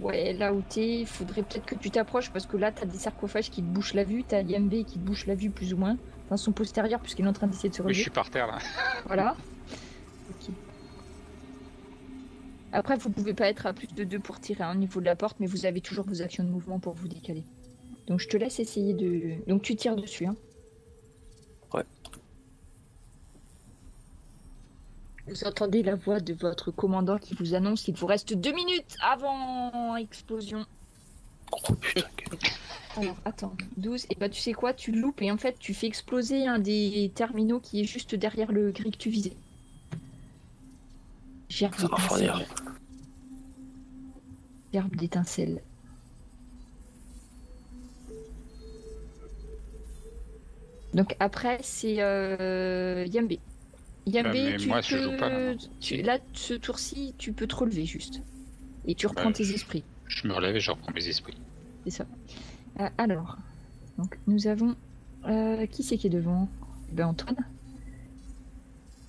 ouais, là où t'es, il faudrait peut-être que tu t'approches parce que là, t'as des sarcophages qui te bouchent la vue, t'as YMB qui te bouche la vue plus ou moins, dans son postérieur puisqu'il est en train d'essayer de se Oui, relever. je suis par terre là. Voilà. Ok. Après, vous pouvez pas être à plus de 2 pour tirer au niveau de la porte, mais vous avez toujours vos actions de mouvement pour vous décaler. Donc je te laisse essayer de... Donc tu tires dessus, hein. Ouais. Vous entendez la voix de votre commandant qui vous annonce qu'il vous reste 2 minutes avant explosion. Oh putain. Alors, attends, 12. Et bah tu sais quoi, tu loupes et en fait tu fais exploser un des terminaux qui est juste derrière le gris que tu visais. Gerbe d'étincelle. Gerbe d'étincelle. Donc après c'est YMB. YMB, moi, je joue pas, là. Là, ce tour-ci, tu peux te relever juste. Et tu reprends tes esprits. Je me relève et je reprends mes esprits. C'est ça. Alors, donc nous avons... qui c'est qui est devant? Ben Antoine.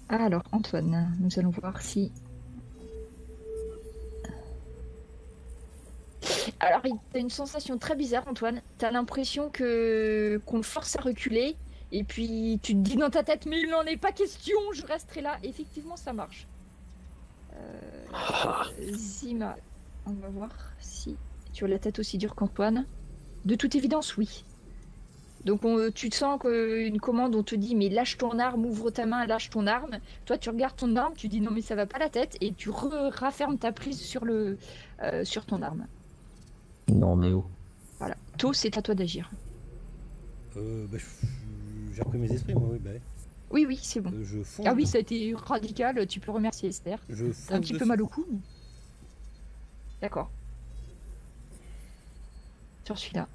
Alors, Antoine, nous allons voir si... Alors, t'as une sensation très bizarre, Antoine. T'as l'impression qu'on le force à reculer. Et puis, tu te dis dans ta tête, mais il n'en est pas question, je resterai là. Effectivement, ça marche. Zima, on va voir si tu as la tête aussi dure qu'Antoine. De toute évidence, oui. Donc, tu te sens qu'une commande, on te dit, mais lâche ton arme, ouvre ta main, lâche ton arme. Toi, tu regardes ton arme, tu dis, non, mais ça va pas la tête. Et tu raffermes ta prise sur ton arme. Non, mais où? Voilà. To, c'est à toi d'agir. J'ai repris mes esprits, moi, oui, bah. Oui, oui, c'est bon. Je fonce. Ah oui, ça a été radical, tu peux remercier Esther. T'as un petit peu mal au cou. Mais... D'accord. Sur celui-là.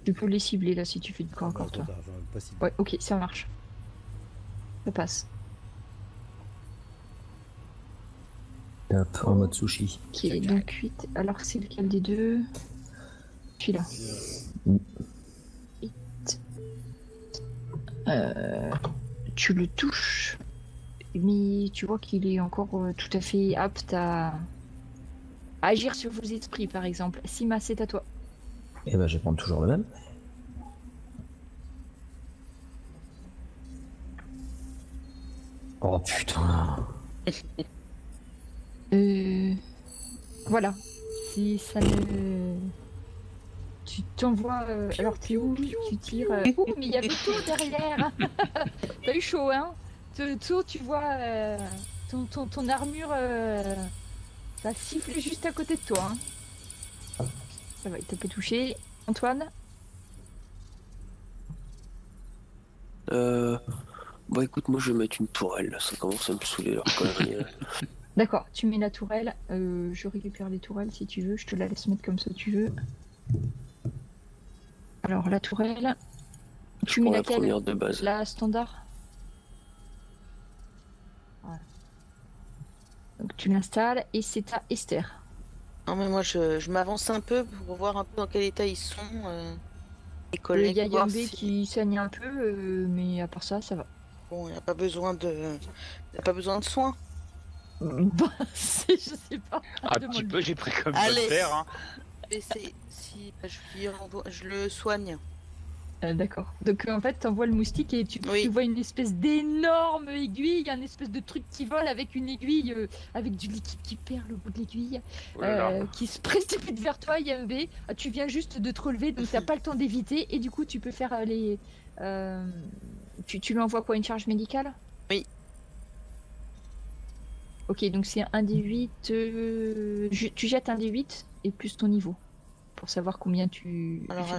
Tu peux les cibler là si tu fais du corps à corps, toi. Ouais, ok, ça marche. Ça passe. Top, en mode sushi. Ok, donc 8. Alors c'est lequel des deux? Celui-là. 8. Tu le touches, mais tu vois qu'il est encore tout à fait apte à agir sur vos esprits, par exemple. Sima, c'est à toi. Et ben, je vais prendre toujours le même. Oh putain. Voilà. Si ça ne... Tu t'envoies... Alors, t'es où? Tu tires... Oh, mais il y avait tout derrière. T'as eu chaud, hein? Tout, tu vois... Ton armure... Ça siffle juste à côté de toi. Hein. Ça va, il t'a pas touché. Antoine? Bah écoute, moi je vais mettre une tourelle, là. Ça commence à me saouler leur connerie. D'accord, tu mets la tourelle. Je récupère les tourelles si tu veux. Je te la laisse mettre comme ça tu veux. Alors la tourelle. Tu mets laquelle? La première de base. La standard. Voilà. Donc tu l'installes et c'est à Esther. Non mais moi je m'avance un peu pour voir un peu dans quel état ils sont. Les collègues. Il y a Yambé qui saigne un peu, mais à part ça, ça va. Bon, il n'y a pas besoin de soins. Bah, je sais pas. Un petit peu, j'ai pris comme ça de Allez. faire. Hein. Mais si je le soigne. D'accord. Donc en fait, t'envoies le moustique et tu vois une espèce d'énorme aiguille, un espèce de truc qui vole avec une aiguille, avec du liquide qui perd le bout de l'aiguille, qui se précipite vers toi, Yambé. Tu viens juste de te relever, donc t'as pas le temps d'éviter, et du coup tu peux faire les... Tu lui envoies quoi, une charge médicale? Oui. Ok, donc c'est un D8, tu jettes un D8 et plus ton niveau, pour savoir combien tu... Alors,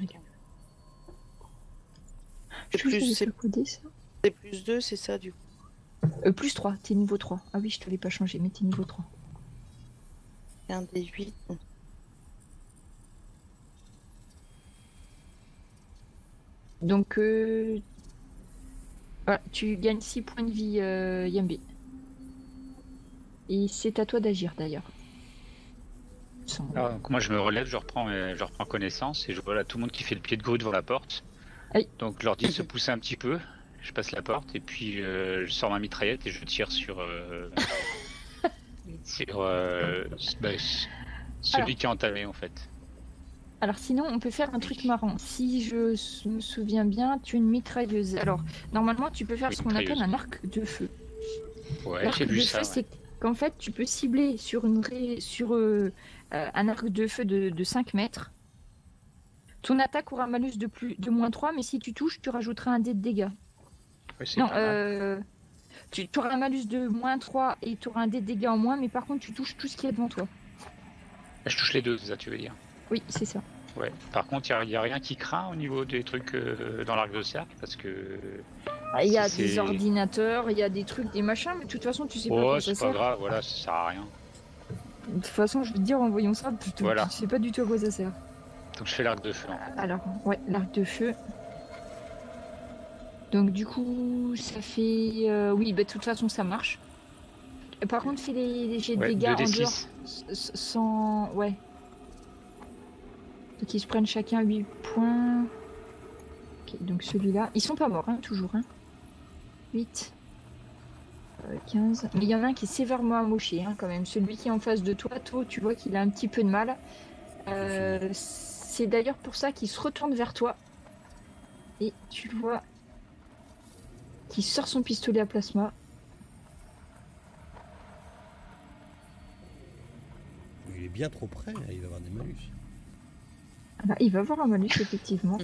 c'est plus 2, c'est ça du coup. Plus 3, t'es niveau 3. Ah oui, je te l'ai pas changé, mais t'es niveau 3. Un des 8. Donc, voilà, tu gagnes 6 points de vie, Yambé. Et c'est à toi d'agir d'ailleurs. Donc moi je me relève, je reprends connaissance et je vois là tout le monde qui fait le pied de grue devant la porte. Oui. Donc je leur dis de se pousser un petit peu, je passe la porte et puis je sors ma mitraillette et je tire sur, celui qui est entamé en fait. Alors sinon on peut faire un truc marrant. Si je me souviens bien, tu es une mitrailleuse. Alors normalement tu peux faire ce qu'on appelle un arc de feu. Ouais, j'ai vu ça. C'est qu'en fait tu peux cibler sur un arc de feu de 5 mètres. Ton attaque aura un malus de moins 3, mais si tu touches, tu rajouteras un dé de dégâts. Ouais, non, tu auras un malus de moins 3 et tu auras un dé de dégâts en moins, mais par contre, tu touches tout ce qui est devant toi. Je touche les deux, c'est ça tu veux dire? Oui, c'est ça. Ouais. Par contre, il n'y a rien qui craint au niveau des trucs dans l'arc de cercle, parce que... Il y a des ordinateurs, il y a des trucs, des machins, mais de toute façon, tu sais pas quoi ça sert. c'est pas grave, voilà, ça sert à rien. De toute façon, je veux te dire, en voyant ça, tu sais pas du tout à quoi ça sert. Donc je fais l'arc de feu. Alors, ouais, l'arc de feu. Donc du coup, ça fait... oui, bah de toute façon, ça marche. Et par contre, fais les jets de dégâts en dehors. Sans... Ouais. Donc ils se prennent chacun 8 points. Ok, donc celui-là... Ils sont pas morts, hein, toujours. Hein. 8. 15. Mais il y en a un qui est sévèrement amoché, hein, quand même. Celui qui est en face de toi, tu vois qu'il a un petit peu de mal. C'est d'ailleurs pour ça qu'il se retourne vers toi. Et tu le vois qui sort son pistolet à plasma. Il est bien trop près, là. Il va avoir des malus. Ah bah, il va avoir un malus, effectivement.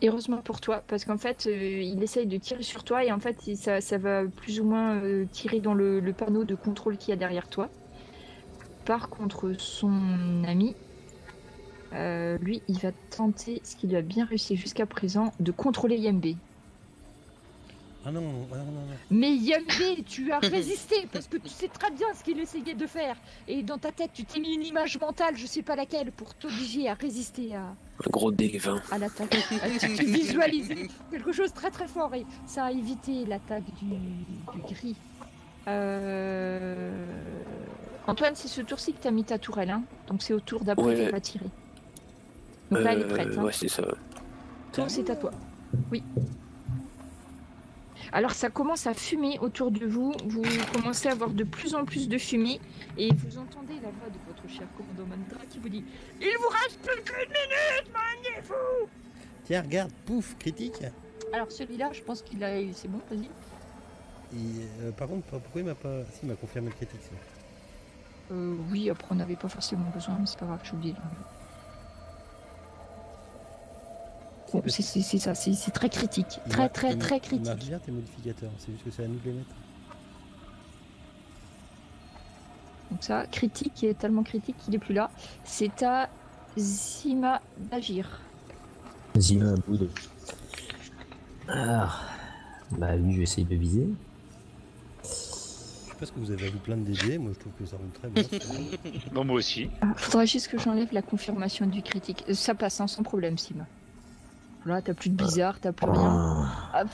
Heureusement pour toi, parce qu'en fait, il essaye de tirer sur toi et en fait, ça va plus ou moins tirer dans le panneau de contrôle qu'il y a derrière toi. Par contre, son ami, lui, il va tenter, ce qu'il a bien réussi jusqu'à présent, de contrôler Yambé. Ah non, non, non, non. Mais Yambe, tu as résisté parce que tu sais très bien ce qu'il essayait de faire. Et dans ta tête, tu t'es mis une image mentale, je sais pas laquelle, pour t'obliger à résister à... Un gros D20. À l'attaque. Tu visualises quelque chose de très très fort et ça a évité l'attaque du gris. Antoine, c'est ce tour-ci que tu as mis ta tourelle, hein. Donc c'est au tour d'après Ouais. qu'elle va tirer. Donc là, elle est prête. Hein. Ouais, c'est ça. Tour, c'est à toi. Oui. Alors ça commence à fumer autour de vous. Vous commencez à avoir de plus en plus de fumée et vous entendez la voix de votre cher commandant Mandra qui vous dit « Il vous reste plus qu'une minute, maniez-vous » Tiens, regarde, pouf, critique. Alors celui-là, je pense qu'il a... C'est bon, vas-y. Et, par contre, pourquoi il m'a pas... Si, il m'a confirmé le critique, ça. Oui, après on n'avait pas forcément besoin, mais c'est pas grave, j'ai oublié. Bon, c'est ça, c'est très critique. Très critique. Il marche bien tes modificateurs, c'est juste que c'est à nous de les mettre. Donc ça, critique, est tellement critique qu'il est plus là. C'est à Zima d'agir. Zima Boud. Ah, bah lui, je vais essayer de viser. Je sais pas ce que vous avez vu plein de DD, moi je trouve que ça roule très bien. Bon, moi aussi. Faudrait juste que j'enlève la confirmation du critique. Ça passe hein, sans problème, Sima. Là, t'as plus de bizarre, t'as plus rien. Hop.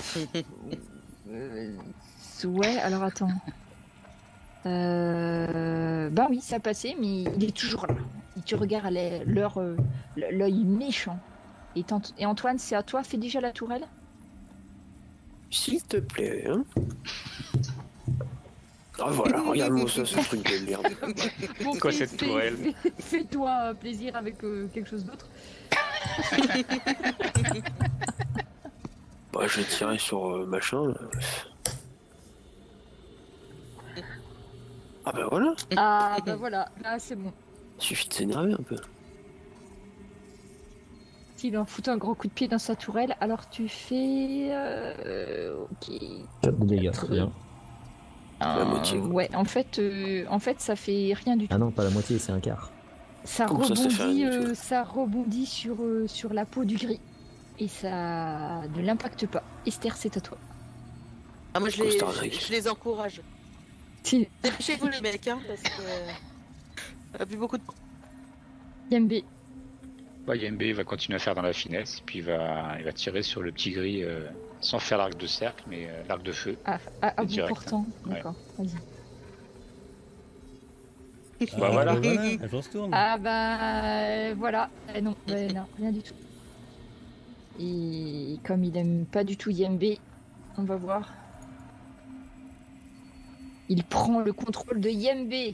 Ouais, alors attends. Bah oui, ça a passé, mais il est toujours là. Il te regarde à l'œil méchant. Et Antoine, c'est à toi, fais déjà la tourelle. S'il te plaît, hein. Ah voilà, regarde-moi ça, ce truc de merde. Bon, Quoi, cette tourelle? Fais-toi plaisir avec quelque chose d'autre. Bah, je vais tirer sur machin. Là. Ah bah voilà, Ah bah voilà, là c'est bon. suffit de s'énerver un peu. Il en fout un grand coup de pied dans sa tourelle, alors tu fais... ok. 4 de dégâts, très bien. La moitié. Ouais, en fait, ça fait rien du tout. Ah non, pas la moitié, c'est un quart. Ça Comment ça, ça fait rien du tout ça rebondit sur la peau du gris. Et ça ne l'impacte pas. Esther, c'est à toi. Ah, moi, Comme Star Trek. je les encourage. Dépêchez-vous, les mecs, hein, parce que... plus beaucoup de... Yambe. Bah, Yembe va continuer à faire dans la finesse, et puis il va tirer sur le petit gris sans faire l'arc de cercle, mais l'arc de feu. À bout Direct, portant. Ouais. D'accord, vas-y. Bah voilà. Elle se tourne. Ah bah voilà. Non, non, rien du tout. Et comme il aime pas du tout Yembe, on va voir. Il prend le contrôle de Yembe.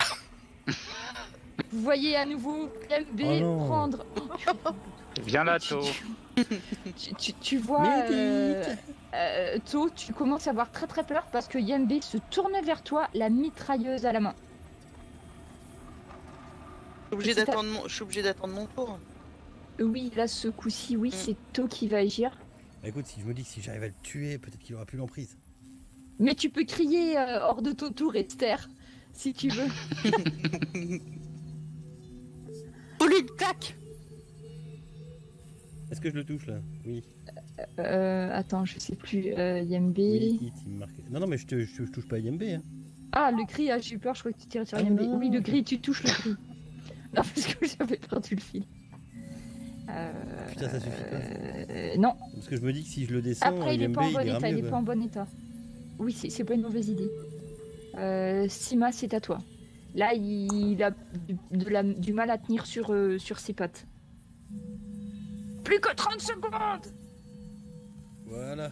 Vous voyez à nouveau Yembe Oh non. prendre. Viens là, To. Tu vois, To, tu commences à avoir très très peur parce que Yembe se tourne vers toi, la mitrailleuse à la main. Je suis obligé d'attendre mon tour. Oui, là ce coup-ci, oui, c'est To qui va agir. Bah écoute, si je me dis que si j'arrive à le tuer, peut-être qu'il aura plus l'emprise. Mais tu peux crier hors de ton tour, Esther, si tu veux. Oh, lui, clac. Est-ce que je le touche là? Oui. Attends, je sais plus. Yembe. Oui, hit, il me marque. Non, non, mais je touche pas à Yembe. Hein. Ah, le gris, ah, j'ai eu peur, je crois que tu tirais sur Ah, Yembe. non. Oui, le gris, tu touches le gris. Non, parce que j'avais perdu le fil. Putain, ça suffit pas. Non, Parce que je me dis que si je le descends, après il est Yembe, pas en bon il ira état, il mieux, est quoi. pas en bon état. Oui, c'est pas une mauvaise idée. Sima, c'est à toi. Là, il a du mal à tenir sur ses pattes. Plus que 30 secondes! Voilà.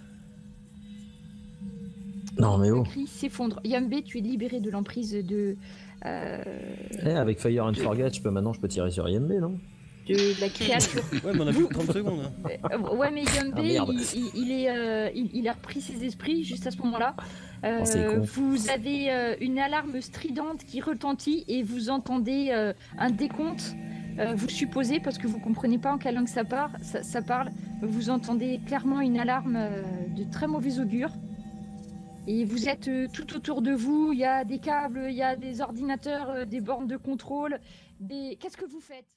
Non, mais Le oh. cri s'effondre. Yambe, tu es libéré de l'emprise de Avec Fire and Forget, je peux tirer sur Yembe, non? de la créature. Ouais, mais on a plus que 30 secondes. Hein. Ouais, mais Yambe, Ah, merde. il a repris ses esprits juste à ce moment-là. c'est con. Vous avez une alarme stridente qui retentit et vous entendez un décompte. Vous supposez, parce que vous comprenez pas en quelle langue ça parle, vous entendez clairement une alarme de très mauvais augure. Et vous êtes tout autour de vous, il y a des câbles, il y a des ordinateurs, des bornes de contrôle. Qu'est-ce que vous faites ?